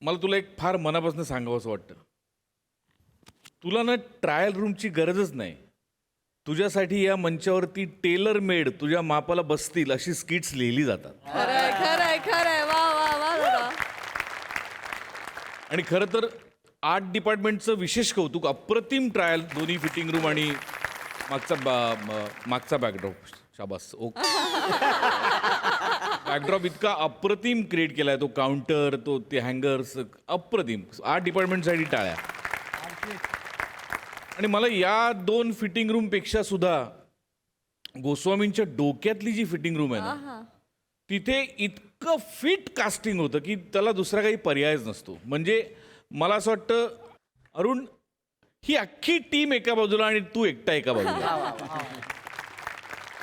मला तुला एक फार मनापासून सांगावं असं वाटतं. तुला ना ट्रायल रूमची गरजच नाही. तुझ्यासाठी या मंचावरती टेलर मेड तुझ्या मापाला बसतील अशी स्किट्स लिहिली जातात. खरंय खरंय खरंय. वा वा वा दादा. आणि खरं तर आर्ट डिपार्टमेंटचं विशेष कौतुक. अप्रतिम ट्रायल, दोन्ही फिटिंग रूम आणि मागचा बॅकड्रॉप. शाबास. ओके. बॅकड्रॉप इतका अप्रतिम क्रिएट केलाय, तो काउंटर, तो ते हँगर्स, अप्रतिम. आर्ट डिपार्टमेंटसाठी टाळ्या. आणि मला या 2 फिटिंग रूम पेक्षा सुद्धा गोस्वामींच्या डोक्यातली जी फिटिंग रूम आहे ना, तिथे इतकं फिट कास्टिंग होतं की त्याला दुसरा काही पर्यायच नसतो. म्हणजे मला असं वाटतं अरुण, ही अख्खी टीम एका बाजूला आणि तू एकटा एका बाजूला.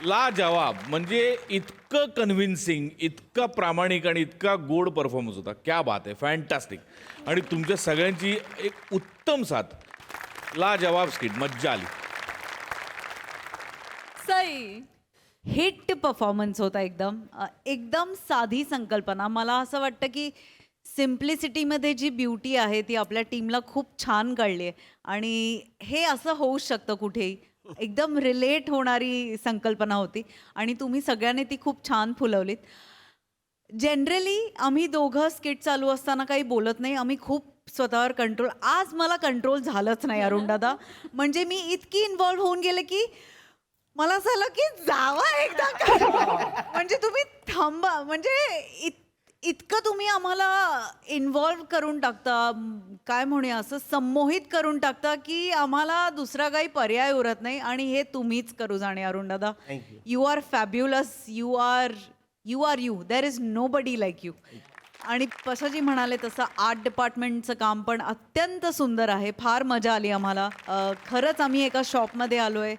ला जवाब. म्हणजे इतकं कन्व्हिन्सिंग, इतका प्रामाणिक आणि इतका गोड परफॉर्मन्स होता. क्या बात आहे, फॅन्टास्टिक. आणि तुमच्या सगळ्यांची एक उत्तम साथ. ला जवाब स्किट, मज्जा आली. सई. हिट परफॉर्मन्स होता एकदम. एकदम साधी संकल्पना. मला असं वाटतं की सिम्प्लिसिटीमध्ये जी ब्युटी आहे ती आपल्या टीमला खूप छान कळली आहे. आणि हे असं होऊच शकतं कुठेही. एकदम रिलेट होणारी संकल्पना होती आणि तुम्ही सगळ्यांनी ती खूप छान फुलवलीत. जनरली आम्ही दोघं स्किट चालू असताना काही बोलत नाही. आम्ही खूप स्वतःवर कंट्रोल. आज मला कंट्रोल झालंच नाही अरुण दादा. म्हणजे मी इतकी इन्व्हॉल्व्ह होऊन गेले की मला असं झालं की जावा एकदा. म्हणजे तुम्ही थांबा. म्हणजे इतकं तुम्ही आम्हाला इन्व्हॉल्व करून टाकता, काय म्हणूया असं संमोहित करून टाकता की आम्हाला दुसरा काही पर्याय उरत नाही. आणि हे तुम्हीच करू जाणे अरुण दादा. You are fabulous. You are you. There is nobody like you. आणि पशाजी म्हणाले तसं आर्ट डिपार्टमेंटचं काम पण अत्यंत सुंदर आहे. फार मजा आली आम्हाला. खरंच आम्ही एका शॉपमध्ये आलो आहे.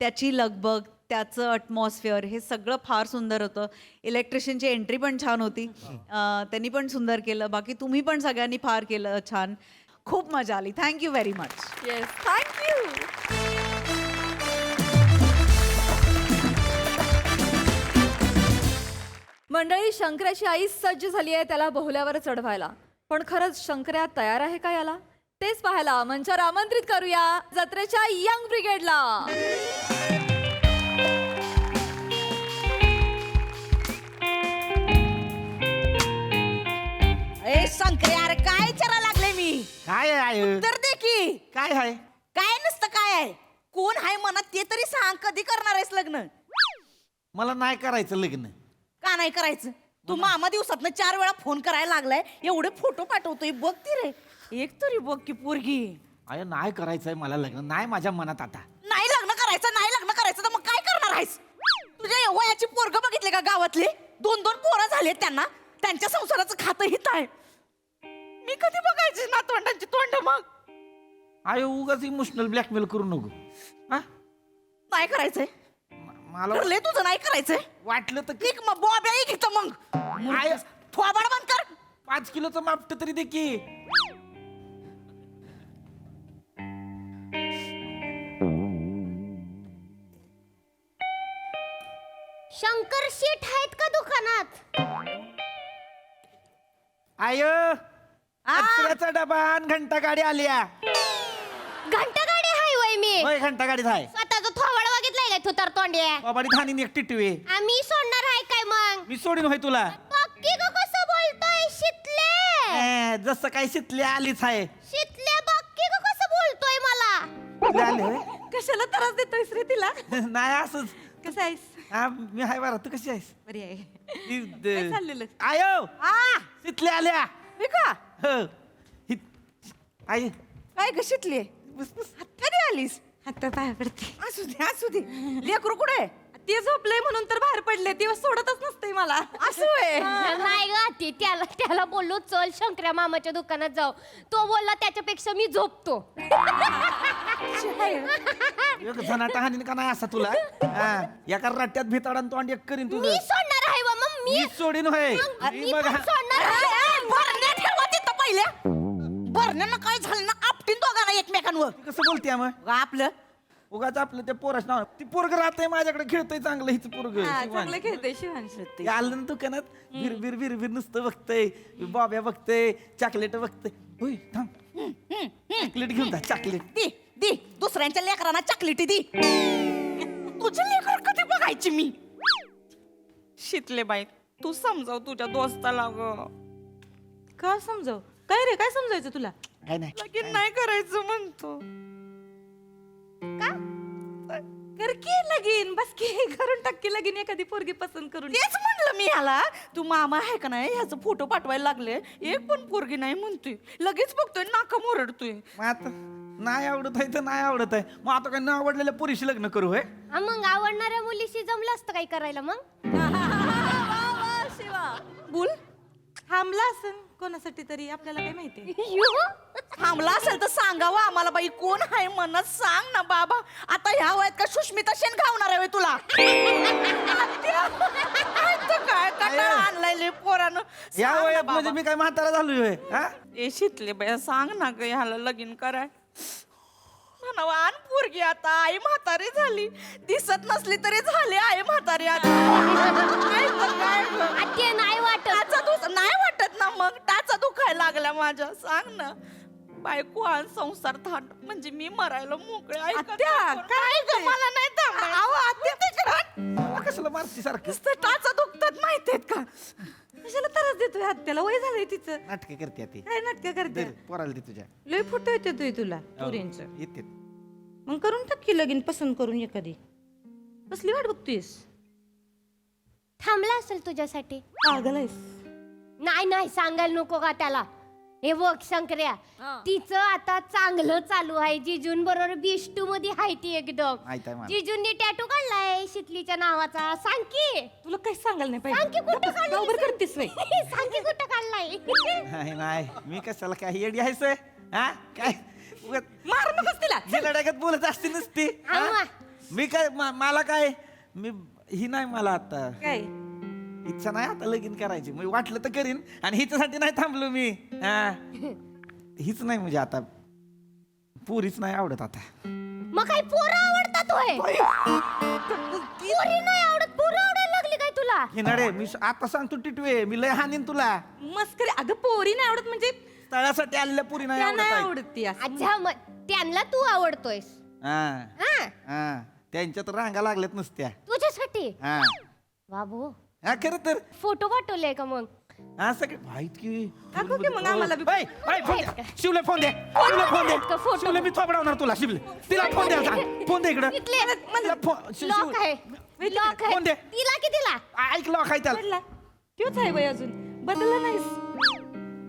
त्याची लगबग, त्याचं अटमॉस्फिअर हे सगळं फार सुंदर होतं. इलेक्ट्रिशियनची एंट्री पण छान होती. त्यांनी पण सुंदर केलं. बाकी तुम्ही पण सगळ्यांनी फार केलं छान. खूप मजा आली. Thank you very much. Yes, thank you. मंडळी, शंकराची आई सज्ज झाली आहे त्याला बोहल्यावर चढवायला. पण खरंच शंकर्या तयार आहे का याला? तेच पाहायला मंचावर आमंत्रित करूया जत्रेच्या यंग ब्रिगेडला. ए शंकरे, अरे काय विचारा लागले मी? काय आहे तर दे की. काय आहे? काय नसतं काय आहे? कोण आहे मनात ते तरी सांग. कधी करणार आहेस लग्न? मला नाही करायचं लग्न. का नाही करायचं? तू मामा दिवसातनं 4 वेळा फोन करायला लागलाय. एवढे फोटो पाठवतोय, बघ ती रे. एक तरी बघ की पोरगी. अरे नाही करायचंय मला लग्न. नाही माझ्या मनात आता. नाही लग्न करायचं, नाही लग्न करायचं तर मग काय करणार आहेस? तुझ्या वयाची पोरग बघितले का गावातले? 2-2 पोरं झालेत त्यांना. त्यांच्या संसाराचं खातं हित आहे. मी कधी बघायची नातवंडांची तोंड मग? अरे उगाच इमोशनल ब्लॅकमेल करू नको. हा नाही करायचंय. मला ठरलंय तुझं नाही करायचंय. वाटलं तर ठीक मग बॉब्या घेतो मग. थोबाड बंद कर. 5 किलोचं मापट तरी दे की. शंकर शेठ आहेत का दुकानात? आय कचऱ्याचा डबा आणि घंटा गाडी आल्या. घंटा गाडी हाय वय मी. होय घंटा गाडीत आहे. स्वतःचं थोबाड बघितलंय काय तुतार तोंड्या? बाबाडी धानी एक टिटवे. आम्ही सोडणार आहे काय मग? मी सोडीन होय तुला. पक्की ग कसं बोलतोय शितले? जसं काही शितली आलीच आहे. शितले पक्की ग कसं बोलतोय मला? आले होय? कशाला त्रास देतोयस रे तिला? नाही असंच. कसं आहेस? हा मी हाय बरं. तू कशी आहेस? बरी आहे. काय चाललेलं? आयो शितल्या आल्या. मी का? हो आई काय ग शितली? कधी आलीस? आता पाया पडते. असू दे असू दे. लेकरू कुठे? ते झोपले म्हणून तर बाहेर पडले. दिवस सोडतच नसते मला. असू आहे. नाही ग ती त्याला बोललो चल शंकर्या मामाच्या दुकानात जाऊ. तो बोलला त्याच्यापेक्षा मी झोपतो. एक जनाटा हानीन का नाही असा तुला? एका रट्ट्यात भिताडान तोंड एक करीन तुझं. मी सोडणार आहे मग मी सोडीन होय. मी पण सोडणार आहे. भरण्या ठेवा तिथं पहिल्या. भरण्यानं काय झालं ना आपटीन दोघांना एकमेकांवर. कसं बोलते मग? आपलं उगाच आपलं त्या पोराच नाव. ती पोरग राहतंय माझ्याकडे खेळतंय चांगलं. हिच पोरग चांगलं खेळतोय शिवांश. आलं ना दुकानात विर विर विर नुसतं बघतय. बॉब्या बघतय. चॉकलेट बघतय. होय थांब चॉकलेट घेऊन जा. चॉकलेट दी दुसऱ्यांच्या लेकरांना चॉकलेटी दी. तुझे लेकर कधी बघायची मी? शितले बाई तू समजाव तुझ्या दोस्ताला ग. का समजाव? काय रे काय समजायचं तुला? काय नाही. लगीन नाही करायचं म्हणतो. का? कर की लगीन. बस की करून टाकी लगीन. एखादी पोरगी पसंत करून. तेच म्हणलं मी ह्याला. तू मामा आहे का नाही ह्याचं फोटो पाठवायला लागले. एक पण पोरगी नाही म्हणतोय. लगेच बघतोय नाका मोरडतोय. मग आता नाही आवडत आहे तर नाही आवडत आहे. मग आता काय न आवडलेल्या पोरीशी लग्न करू होय? मग आवडणाऱ्या मुलीशी जमलं असतं काय करायला मग? बोल. थांबला असेल कोणासाठी तरी आपल्याला काय माहिती. थांबला असेल तर सांगावं आम्हाला बाई. कोण आहे म्हणत सांग ना बाबा. आता ह्या वयात का सुष्मिता शेण खावणार आहे तुला? काय कंटाळा आणलाय पोरानं. या वयात म्हणजे मी काय म्हातारा झालोय होय? हा ए शितले बाया सांग ना ग ह्याला लगीन कराय. म्हणावं आण पोरगी आता. आई म्हातारी झाली. दिसत नसली तरी झाली आई म्हातारी आता. काय तर काय ग? ते नाही वाटत. नाही वाटत ना मग. टाचा दुखायला लागल्या माझ्या. सांग ना बायको आण संसार थाट म्हणजे मी मरायला मोकळे. काय ग मला नाही थांबायचं. कशाला मारती सारखं? टाचा दुखतात माहितीयेत का? कशाला त्रास देतोय हत्याला? वय झालंय तिचं. नाटक करते ती. काय नाटक करते? पोराला दे तुझ्या. लय फोटो येतोय तुला पोरींचं. येते. मग करून टाक की लगीन पसंत करून एखादी. कसली वाट बघतोयस? थांबला असेल तुझ्यासाठी. पागल आहेस. नाही सांगायला नको का त्याला. हे बघ शंकर्या तिचं आता चांगलं चालू आहे जिजूंबरोबर बिष्टू मध्ये आहे ती एकदम माहित आहे मला. जिजूंनी टॅटू काढलाय शितलीच्या नावाचा सांग की तुला काही सांगायला नाही सांग की कुठं काढलाय करतेस वे सांग की कुठं काढलाय नाही मी कशाला काय येडी आहेस होय? हा काय मार नकोस तिला लढ्यागत बोलत असते नसती हा? मी काय मला काय मी ही नाही मला आता काय इच्छा नाही आता लगीन करायची मी वाटलं तर करीन आणि हिच्यासाठी नाही थांबलो मी हा. हीच नाही म्हणजे आता पुरीच नाही आवडत आता मग काय पोरं आवडतात होय पोरी नाही आवडत पोरं आवडायला लागली काय तुला हे नडे मी आता सांगतो टिटवे मी लय हानीन तुला मस्करी अगं पोरी नाही आवडत म्हणजे तळ्यासाठी आलेल्या पुरी नाही त्या नाही आवडत आवडत ती असं. अच्छा मग त्यांना तू आवडतोयस हा हा हा त्यांच्या तर रांगा लागल्यात नसत्या तुझ्यासाठी हा बाबू हा खरं तर फोटो पाठवले का मग हा सगळे माहित की दाखव की मग आम्हाला बी. फोन दे शिवले फोन दे शिवले फोन दे फोटो. शिवले मी थोपडावणार तुला शिवले तिला फोन द्यायला सांग फोन दे इकडं तिला लॉक आहे लॉक आहे फोन दे. तिला की तिला ऐक लॉक आहे त्याला पडला तोच आहे वय अजून बदलला नाहीस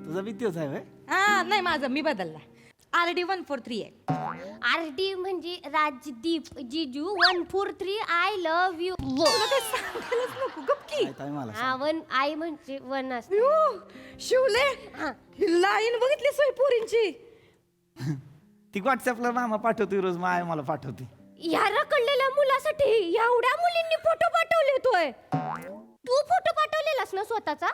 तुझा बी त्योच आहे व्हय? हा नाही माझा मी बदलला RD 143 आहे आरडी म्हणजे राजदीप जिजू 143 आय लव्ह यू तुला काही सांगायलाच नको गपकी माहित आहे मला हा वन आई म्हणजे वन असते शिवले ही लाईन बघितली सोय पोरींची ती व्हॉट्सअपला मामा पाठवते रोज माय मला पाठवते या रखडलेल्या मुलासाठी एवढ्या मुलींनी फोटो पाठवले तोय तू फोटो पाठवलेलास ना स्वतःचा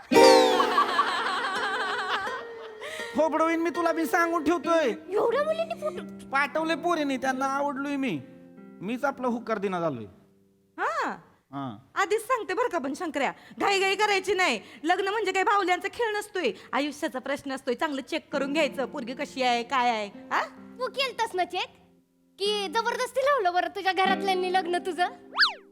खोबडवीन मी तुला मी सांगून ठेवतोय एवढ्या मुलींनी फोटो पाठवले पोरीने त्यांना आवडलोय मीच आपला हुक्कार दिना झालोय हा हा आधीच सांगते बरं का पण शंकर्या घाई घाई करायची नाही लग्न म्हणजे काही भावल्यांचा खेळ नसतोय आयुष्याचा प्रश्न असतोय चांगलं चेक करून घ्यायचं पोरगी कशी आहे काय आहे हा तू केलतस ना चेक की जबरदस्ती लावलं बरं तुझ्या घरातल्यांनी लग्न तुझं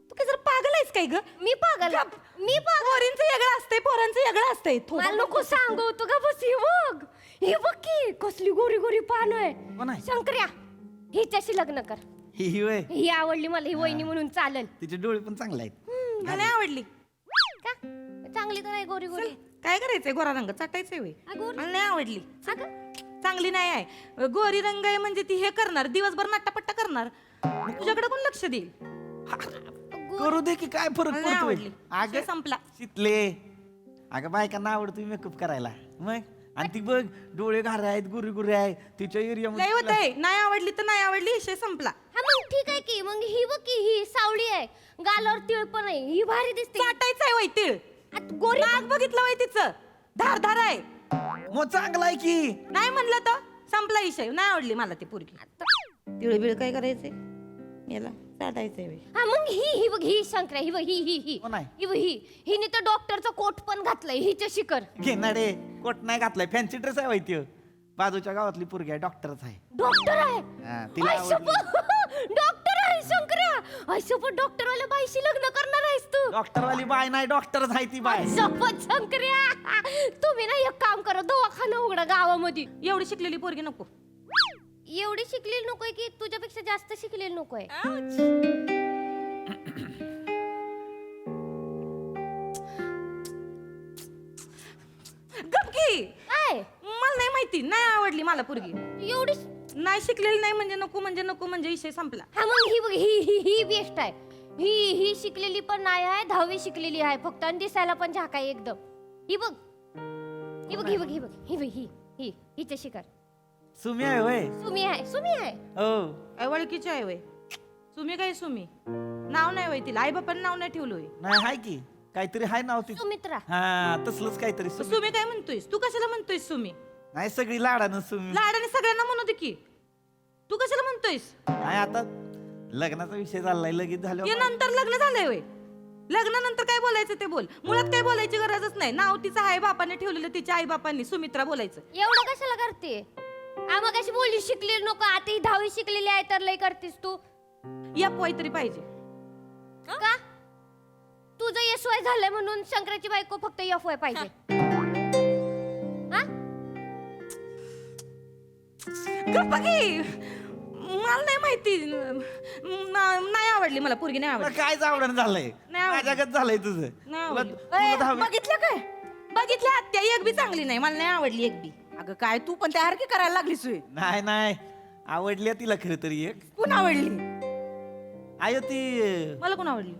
तू काय जर पागल आहेस काय ग मी पागल पोरींचं वेगळं असतंय पोरांचं वेगळं असतंय मला नको सांगू तू का बस ही बघ ही बघ की कसली गोरी गोरी पान कोण आहे आहे? शंकर्या हिच्याशी लग्न कर ही वय ही आवडली मला ही वहिनी म्हणून चालेल तिचे डोळे पण चांगले आहेत मला नाही आवडली का चांगली तर आहे गोरी गोरी काय करायचंय गोरा रंग चाटायचंय वे अगं, मला नाही आवडली अगं, चांगली नाही आहे गोरी रंग आहे म्हणजे ती हे करणार दिवसभर नाट्टापट्टा करणार मग तुझ्याकडे कोण लक्ष देईल करू दे की काय फरक मला नाही पडतोय आवडली अगं विषय संपला शितले अगं बायकांना आवडतोय मेकअप करायला मग आणि ती बघ डोळे घारे आहेत गुरी गुरी आहे तिच्या लय होत एरियामध्ये आहे नाही आवडली तर नाही आवडली विषय संपला हा मग ठीक आहे की मग ही बघ की ही सावळी आहे गालावर तिळ पण आहे ही भारी दिसते चाटायचं आहे वय तीळ आता गोरी नाक बघितलं वय तिचं धार धार आहे मग चांगला आहे की नाही म्हणलं तर संपला विषय नाही आवडली मला ती पोरगी तिळ बिळ काय करायचंय याला चाटायचंय वय हा मग ही बघ ही शंकर्या ही बघ ही कोण आहे? ही बघ हिने तर डॉक्टरचा कोट पण घातलाय हिच्या शिकर घेणारे कोट नाही घातलाय फॅन्सी ड्रेस आहे माहिती बाजूच्या गावातली पोरगी आहे डॉक्टरच आहे डॉक्टर आहे हा, तिला आवडली. डॉक्टर आहे शंकर्या आयसोबत डॉक्टर वाल्या बाईशी लग्न करणार आहेस तू डॉक्टरवाली बाय नाही डॉक्टरच आहे ती बाय शपथ शंकर्या तुम्ही ना एक काम करा दवाखाना उघडा गावामध्ये एवढी शिकलेली पोरगी नको एवढी शिकलेली नकोय की तुझ्यापेक्षा जास्त शिकलेली नकोय गपकी काय मला नाही माहिती नाही आवडली मला पोरगी एवढी नाही शिकलेली नाही म्हणजे नको म्हणजे विषय संपला हा मग ही बघ ही बेस्ट आहे ही शिकलेली पण नाही आहे 10वी शिकलेली आहे फक्त आणि दिसायला पण झाक आहे एकदम ही बघ ही बघ ही बघ ही बघ ही बघ ही हिच्या शिकार सुमी आहे वय सुमी आहे हो काय वळखीची आहे वय सुमी काय सुमी नाव नाही वय तिला आई बापांनी नाव नाही ठेवलं नाही हाय की काहीतरी हाय नाव ती सुमित्रा हा तसलंच काहीतरी सुमी काय म्हणतोयस तू कशाला म्हणतोयस सुमी नाही सगळी लाडानं सुमी लाडाने सगळ्यांना म्हणू दे की तू कशाला म्हणतोयस नाही आता लग्नाचा विषय चाललाय लगेच हे झालं नंतर लग्न झालंय वय लग्नानंतर काय बोलायचं ते बोल मुळात काय बोलायची गरजच नाही नाव तिचं आई बापाने ठेवलेलं तिच्या आई बापांनी सुमित्रा बोलायचं एवढं कशाला करते आम्हा कशी बोलली शिकलेली नको आता ही 10वी शिकलेली आहे तर लय करतेस तू या पोय तरी पाहिजे का तुझं एसवाय झालंय म्हणून शंकराची बायको फक्त एफवाय पाहिजे हा गप्पा की मला नाही माहिती नाही आवडली मला पोरगी नाही आवडली कायच आवडण झालंय नाही आवडली. माझ्यागत झालंय तुझं नाही तुला- आवडली. तुला ए, 10वी बघितलं काय बघितलं आत्या एक बी चांगली नाही मला नाही आवडली एक बी अगं काय तू पण तयारकी करायला लागलीस होय. नाही नाही आवडली तिला खरं तरी एक कोण आवडली? आय ती मला कोण आवडली?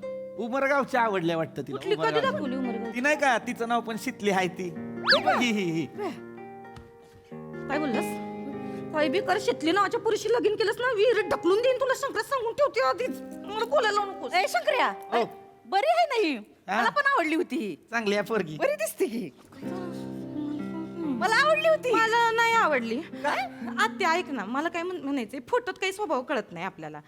उमरगावची आवडल्या वाटतं तिला कुठली कधी उमरगावची. दाखवली उमरगाव? ती नाही का तिचं नाव पण शितली आहे ती हे बघ, ही काय बोललास? काय बी कर शितली नावाच्या पुरुषी लगीन केलंस ना विहिरीत ढकलून देईन तुला. शंकर सांगून ठेवते आधीच. मला बोलायला लावू नकोस. ए शंकर्या हो. बरी आहे नाही हा? मला पण आवडली होती. चांगली आहे पोरगी बरी दिसते की. मला आवडली होती. मला नाही आवडली. काय आत्या ऐक ना, मला काय म्हणायचंय, फोटोत काही स्वभाव कळत नाही आपल्याला.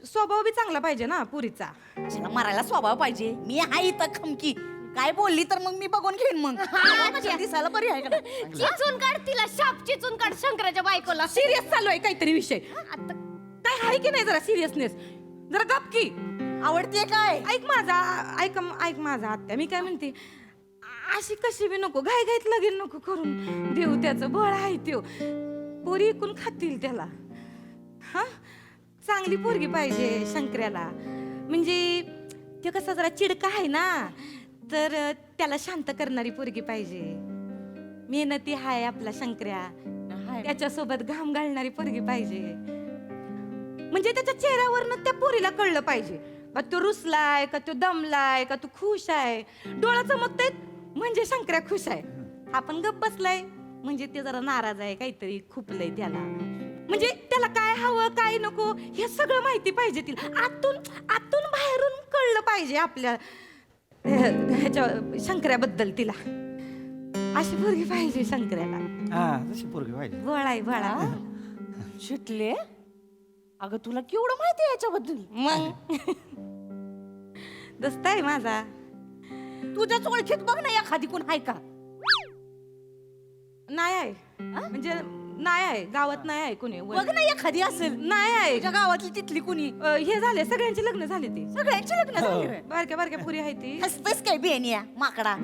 स्वभाव बी चांगला पाहिजे ना पुरीचा. कशाला मरायला स्वभाव पाहिजे. मी आहे इथं खमकी. काय बोलली तर मग मी बघून घेईन मग. कशाला दिसायला बरी आहे का? चिचून काढ तिला, शाप चिचून काढ शंकराच्या बायकोला. सिरियस चालू आहे काहीतरी विषय. आता काय आहे की नाही जरा सिरियसनेस, जरा गप की. आवडते काय? ऐक माझा आत्या, मी काय म्हणते, अशी कशी बी नको, घाई घाईत लगीन नको करून देऊ. त्याचं बळ आहे त्यो, पोरी इकून खातील त्याला. हा, चांगली पोरगी पाहिजे शंकराला. म्हणजे ते कसं जरा चिडका आहे ना, तर त्याला शांत करणारी पोरगी पाहिजे. मेहनती हाय आपला शंकर्या, त्याच्यासोबत घाम घालणारी पोरगी पाहिजे. म्हणजे त्याच्या चेहऱ्यावरनं त्या पोरीला कळलं पाहिजे का तो रुसलाय, का तो दमलाय, का तो खुश आहे. डोळा चमकतायत म्हणजे शंकर्या खुश आहे. आपण गप्प बसलाय म्हणजे ते जरा नाराज आहे, काहीतरी खुपलंय त्याला. म्हणजे त्याला काय हवं काय नको हे सगळं माहिती पाहिजे तिला. आतून बाहेरून कळलं पाहिजे आपल्या ह्याच्या शंकर्याबद्दल तिला. अशी पोरगी पाहिजे शंकर्याला. हा तशी पोरगी पाहिजे. बळा शिटले. अगं तुला केवढं माहिती आहे याच्याबद्दल? मग दोस्त आहे माझा. तुझ्याच ओळखीत बघ ना एखादी कोण आहे का? नाही आहे, म्हणजे नाही आहे, गावात नाही आहे कोणी. बघ ना एखादी असेल. नाही आहे तुझ्या गावातली तिथली कुणी. हे झाले सगळ्यांचे लग्न झाले. ते सगळ्यांची लग्न झाली होय. बारक्या बारक्या पुरी आहे ती. हसतेस काय बेनिया माकडा?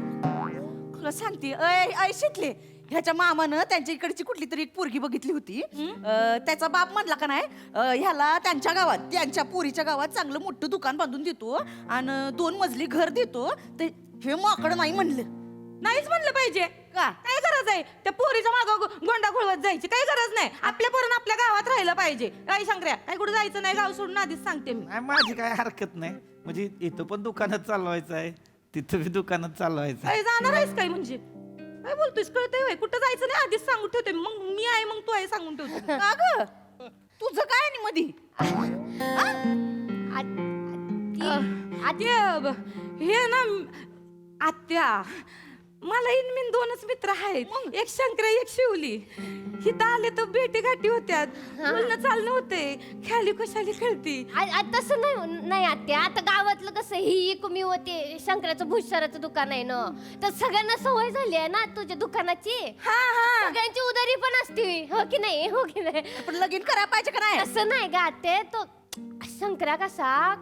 तुला सांगते ऐ शिटले, ह्याच्या मामानं त्यांच्या इकडची कुठली तरी एक पोरगी बघितली होती. त्याचा बाप म्हणला का नाही ह्याला त्यांच्या गावात, त्यांच्या पोरीच्या गावात चांगलं मोठं दुकान बांधून देतो आणि 2 मजली घर देतो. तर हे माकडं नाही म्हणलं. नाहीच म्हणलं पाहिजे का? काय गरज आहे त्या पोरीच्या मागं गोंडा घोळवत जायची? काही गरज नाही. आपल्या पोरानं आपल्या गावात राहिलं पाहिजे. काय शंकर्या, काय कुठे जायचं नाही, गाव सोडून आधीच सांगते मी. नाही, माझी काय हरकत नाही. म्हणजे इथं पण दुकानात चालवायचं आहे, तिथं बी दुकानात चालवायचं आहे. काय जाणार आहेस काय? म्हणजे काय बोलतोयस, कळतंय होय? कुठं जायचं नाही आधीच सांगून ठेवते. मग मी आहे, मग तू आहे सांगून ठेवतो. का ग? तुझं काय आणि मधी? हे ना आत्या, मला इनमिन 2च मित्र आहेत. एक शंकर्या, एक शिवली. हिथं आले तर भेटी गाठी होत्यात, बोलणं चालणं होते, खेळली कशाली खेळती. तसं नाही आत्या. आता गावातलं कसं ही कुमी होते, शंकराचं भुसाराचं दुकान आहे ना, तर सगळ्यांना सवय झाली आहे ना तुझ्या दुकानाची. सगळ्यांची उदारी पण असते, हो की नाही? हो की नाही? पण लगीन करायला पाहिजे का नाही? असं नाही गा ते, तो शंकरा कसा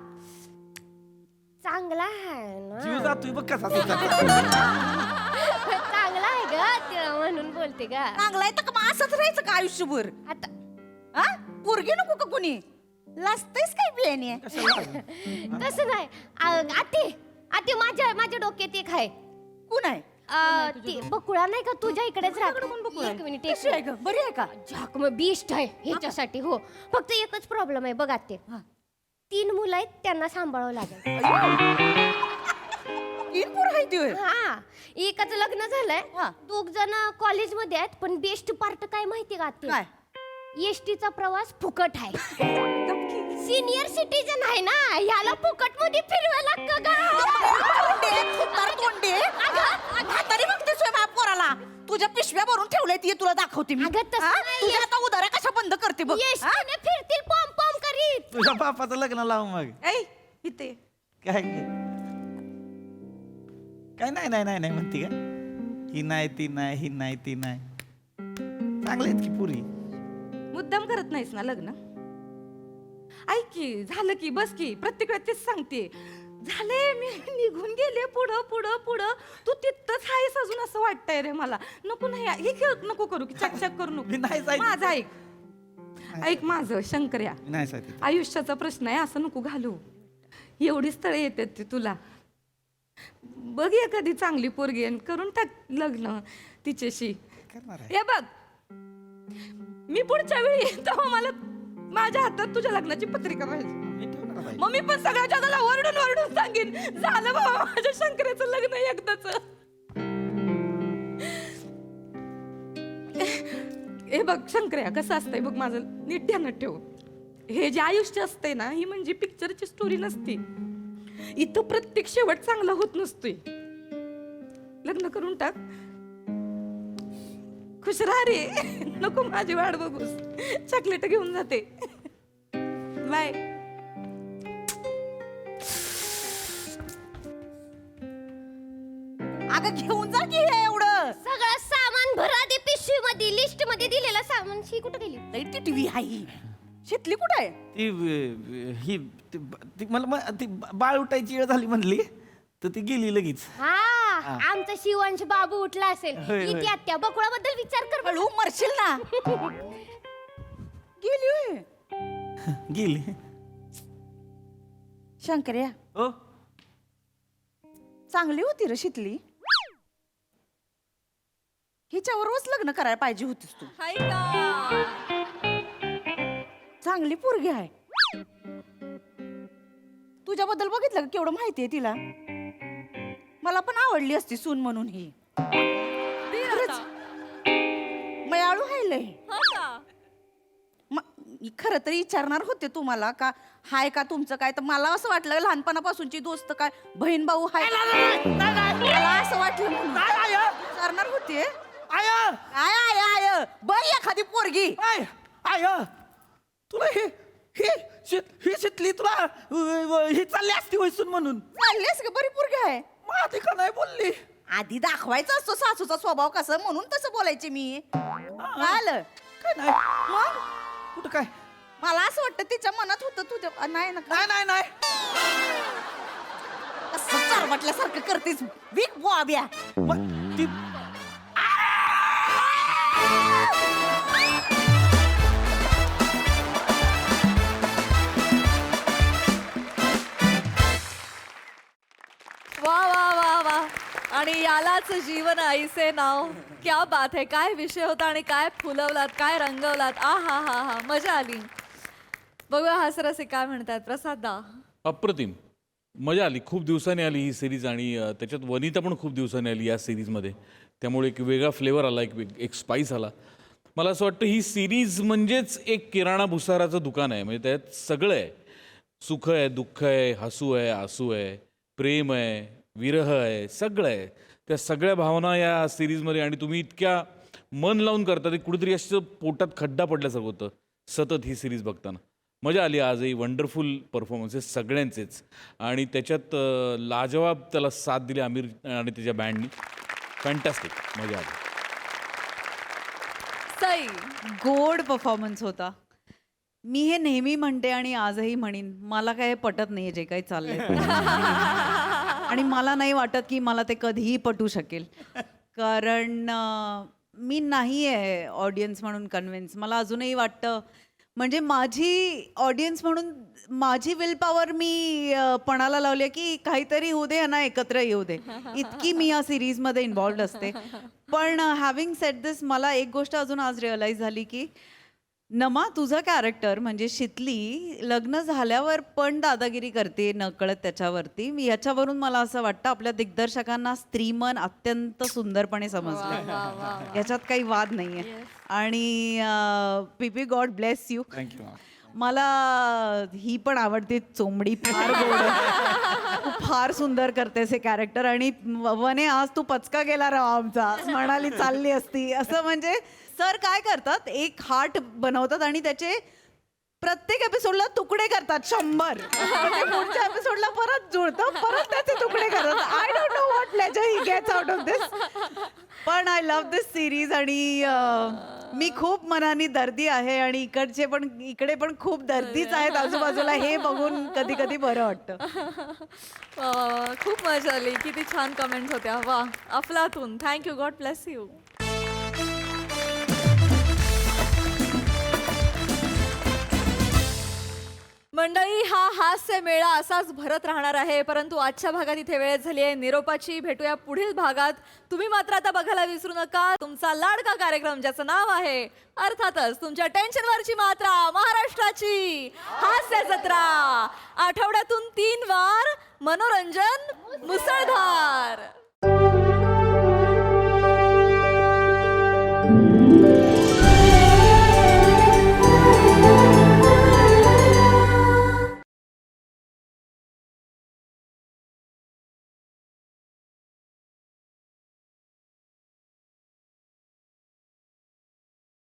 चांगला आहे ना. जीव जातोय बघ कसा तुझा. चांगला आहे ग तिला म्हणून बोलते का. चांगला आहे तर मग असंच राहायचं का आयुष्यभर? आता पोरगी नको का कुणी? लाजतेस काय बेनिया? तसं नाही. आते माझ्या डोक्यात एक आहे. कोण आहे? ती बकुळा नाही का तुझ्या इकडेच राहते. एक मिनिट, कशी आहे ग? बरी आहे का? झाक मग बेस्ट आहे ह्याच्यासाठी. हो, फक्त एकच प्रॉब्लेम आहे बघा. ते 3 मुलं आहेत, त्यांना सांभाळावं लागेल. 3 पोरं आहेत होय? हा, एकाचं लग्न झालंय, 2 जण कॉलेजमध्ये आहेत. पण बेस्ट पार्ट काय माहिती का ते? काय? एसटीचा प्रवास फुकट आहे. सिनियर सिटीजन आहे ना, ह्याला फुकट मध्ये फिरवायला लागतं तरी बघतेस बाप पोराला. तुझ्या पिशव्या भरून ठेवल्या ती तुला दाखवते मी. तुझ्या आता उदाऱ्या कशा बंद करते बघ. एसटीने फिरतील पॉम पॉम करीत. तुझ्या बापाचं लग्न लावू मग. इथे काय काय नाही म्हणते का? ही नाही ती नाही, ही नाही ती नाही. चांगले आहेत की पुरी. मुद्दाम करत नाहीस ना लग्न? ऐक की, झालं की, बस की. प्रत्येक वेळेस तेच सांगते. झाले, मी निघून गेले पुढं पुढं पुढं. तू तिथंच आहेस अजून असं वाटतंय रे मला. नको नाही, हे खेळ नको करू की, चकचक करू नको. माझं ऐक माझं शंकर्या, आयुष्याचा प्रश्न आहे, असं नको घालू. एवढी स्थळे येतात ते तुला. बघ एखादी चांगली पोरगी आणि करून टाक लग्न तिच्याशी. करणार आहे? हे बघ मी पुढच्या वेळी तेव्हा मला माझ्या हातात तुझ्या लग्नाची पत्रिका पाहिजे. मी ठेवणार आहे. मग मी पण सगळ्या जगाला ओरडून ओरडून सांगेन झालं बाबा माझ्या शंकराचं लग्न एकदाच. हे बघ शंकर्या कसं असतंय बघ माझं नीट ध्यानात ठेव. हे जे आयुष्य असते ना ही म्हणजे पिक्चरची स्टोरी नसते. इथं प्रत्येक शेवट चांगला होत नसतोय. लग्न करून टाक खुश राहा रे. नको माझी वाट बघूस. चॉकलेट घेऊन जाते. बाय. अगं घेऊन जा की हे एवढं सगळं सामान भरा ते पिशवी मध्ये लिस्ट मध्ये दिलेलं सामान शी कुठे गेली? ती टीव्ही आहे शेतली कुठं आहे? ती मला ती बाळ उठायची वेळ झाली म्हणली तर ती गेली लगेच. हा आमचा शिवांश बाबू उठला असेल. होय, होय. इथे आत्या बकुळाबद्दल विचार कर. हळू मरशील ना. गेली होय. गेली. शंकर्या ओ चांगली होती रे शितली. हिच्यावरच लग्न करायला पाहिजे होतीस तू. हाय का? चांगली पोरगी आहे. तुझ्याबद्दल बघितलं का केवढं माहिती आहे तिला. मला पण आवडली असती सून म्हणून ही. मयाळू आहे लय. खरं तरी विचारणार होते तुम्हाला का हाय का तुमचं काय, तर मला असं वाटलं लहानपणापासूनची दोस्त काय बहीण भाऊ हाय. मला असं वाटलं म्हणून विचारणार होते. आय आय आय आय बघ एखादी पोरगी. आय आय तुला ही शितली तुला ही चालली असती वैसून म्हणून. चाललीस का? बरी पोरगी आहे. आधी का नाही बोलली? आधी दाखवायचा असतो सासूचा स्वभाव कसं म्हणून तसं बोलायचे मी. आलं काय नाही मग कुठं काय. मला असं वाटतं तिच्या मनात होतं तुझ्या. नाही ना नाही नाही नाही असं चारवटल्यासारखं करतेस विक बुआब्या. मग ती वा वा वा वा. आणि यालाच जीवन आईचे नाव. क्या बात है. काय विषय होता आणि काय फुलवलात काय रंगवलात. आ हा हा हा मजा आली. बघूया हासरसे काय म्हणतात. प्रसाद दा. अप्रतिम मजा आली. खूप दिवसांनी आली ही सिरीज आणि त्याच्यात वनिता पण खूप दिवसांनी आली या सिरीजमध्ये. त्यामुळे एक वेगळा फ्लेवर आला, एक स्पाइस आला. मला असं वाटतं ही सिरीज म्हणजेच एक किराणा भुसाराचं दुकान आहे. म्हणजे त्यात सगळं आहे. सुख आहे, दुःख आहे, हसू आहे, आसू आहे, प्रेम आहे, विरह आहे, सगळं आहे. त्या सगळ्या भावना या सिरीजमध्ये आणि तुम्ही इतक्या मन लावून करता ते कुठेतरी असं पोटात खड्डा पडल्यासारखं होतं सतत ही सिरीज बघताना. मजा आली. आजही वंडरफुल परफॉर्मन्सेस सगळ्यांचेच आणि त्याच्यात लाजवाब त्याला साथ दिली आमिर आणि त्याच्या बँडनी. फॅन्टॅस्टिक मजा आली. सई. गोड परफॉर्मन्स होता. मी हे नेहमी म्हणते आणि आजही म्हणीन मला काय पटत नाही जे काही चाललंय. आणि मला नाही वाटत की मला ते कधीही पटू शकेल. कारण मी नाही आहे ऑडियन्स म्हणून कन्व्हिन्स. मला अजूनही वाटतं म्हणजे माझी ऑडियन्स म्हणून माझी विल पॉवर मी पणाला लावली की काहीतरी होऊ दे ना एकत्र येऊ दे इतकी मी या सिरीजमध्ये इन्व्हॉल्ड असते. पण हॅव्हिंग सेड दिस मला एक गोष्ट अजून आज रिअलाइज झाली की नमा तुझं कॅरेक्टर म्हणजे शितली लग्न झाल्यावर पण दादागिरी करते नकळत त्याच्यावरती. याच्यावरून मला असं वाटतं आपल्या दिग्दर्शकांना स्त्रीमन अत्यंत सुंदरपणे समजलं. याच्यात काही वाद नाहीये. आणि पीपी गॉड ब्लेस यू. थँक्यू. मला ही पण आवडते चोंबडी फार गोड आहे. तू फार सुंदर करतेस हे कॅरेक्टर. आणि वने आज तू पचका गेला राव आमचा म्हणाली चालली असती असं. म्हणजे सर काय करतात एक हार्ट बनवतात आणि त्याचे प्रत्येक एपिसोडला तुकडे करतात 100. पुढच्या एपिसोडला परत जुळतं परत त्याचे तुकडे करतात. I don't know what pleasure he gets out of this. पण आय लव्ह दिस सिरीज. आणि मी खूप मनाने दर्दी आहे आणि इकडे पण खूप दर्दीच आहेत आजूबाजूला. हे बघून कधी कधी बरं वाटतं. खूप मजा आली. किती छान कमेंट्स होत्या. वा अफलातून. थँक्यू. God bless you. मंडळी, हा हास्य मेळा असाच भरत राहणार आहे, परंतु आजच्या भागात इथे वेळ झाली आहे निरोपाची. भेटूया पुढील भागात. तुम्ही मात्र आता बघायला विसरू नका तुमचा लाडका कार्यक्रम ज्याचं नाव आहे अर्थातच तुमच्या टेन्शनवरची मात्रा, महाराष्ट्राची हास्य जत्रा. आठवड्यातून 3 वार मनोरंजन मुसळधार.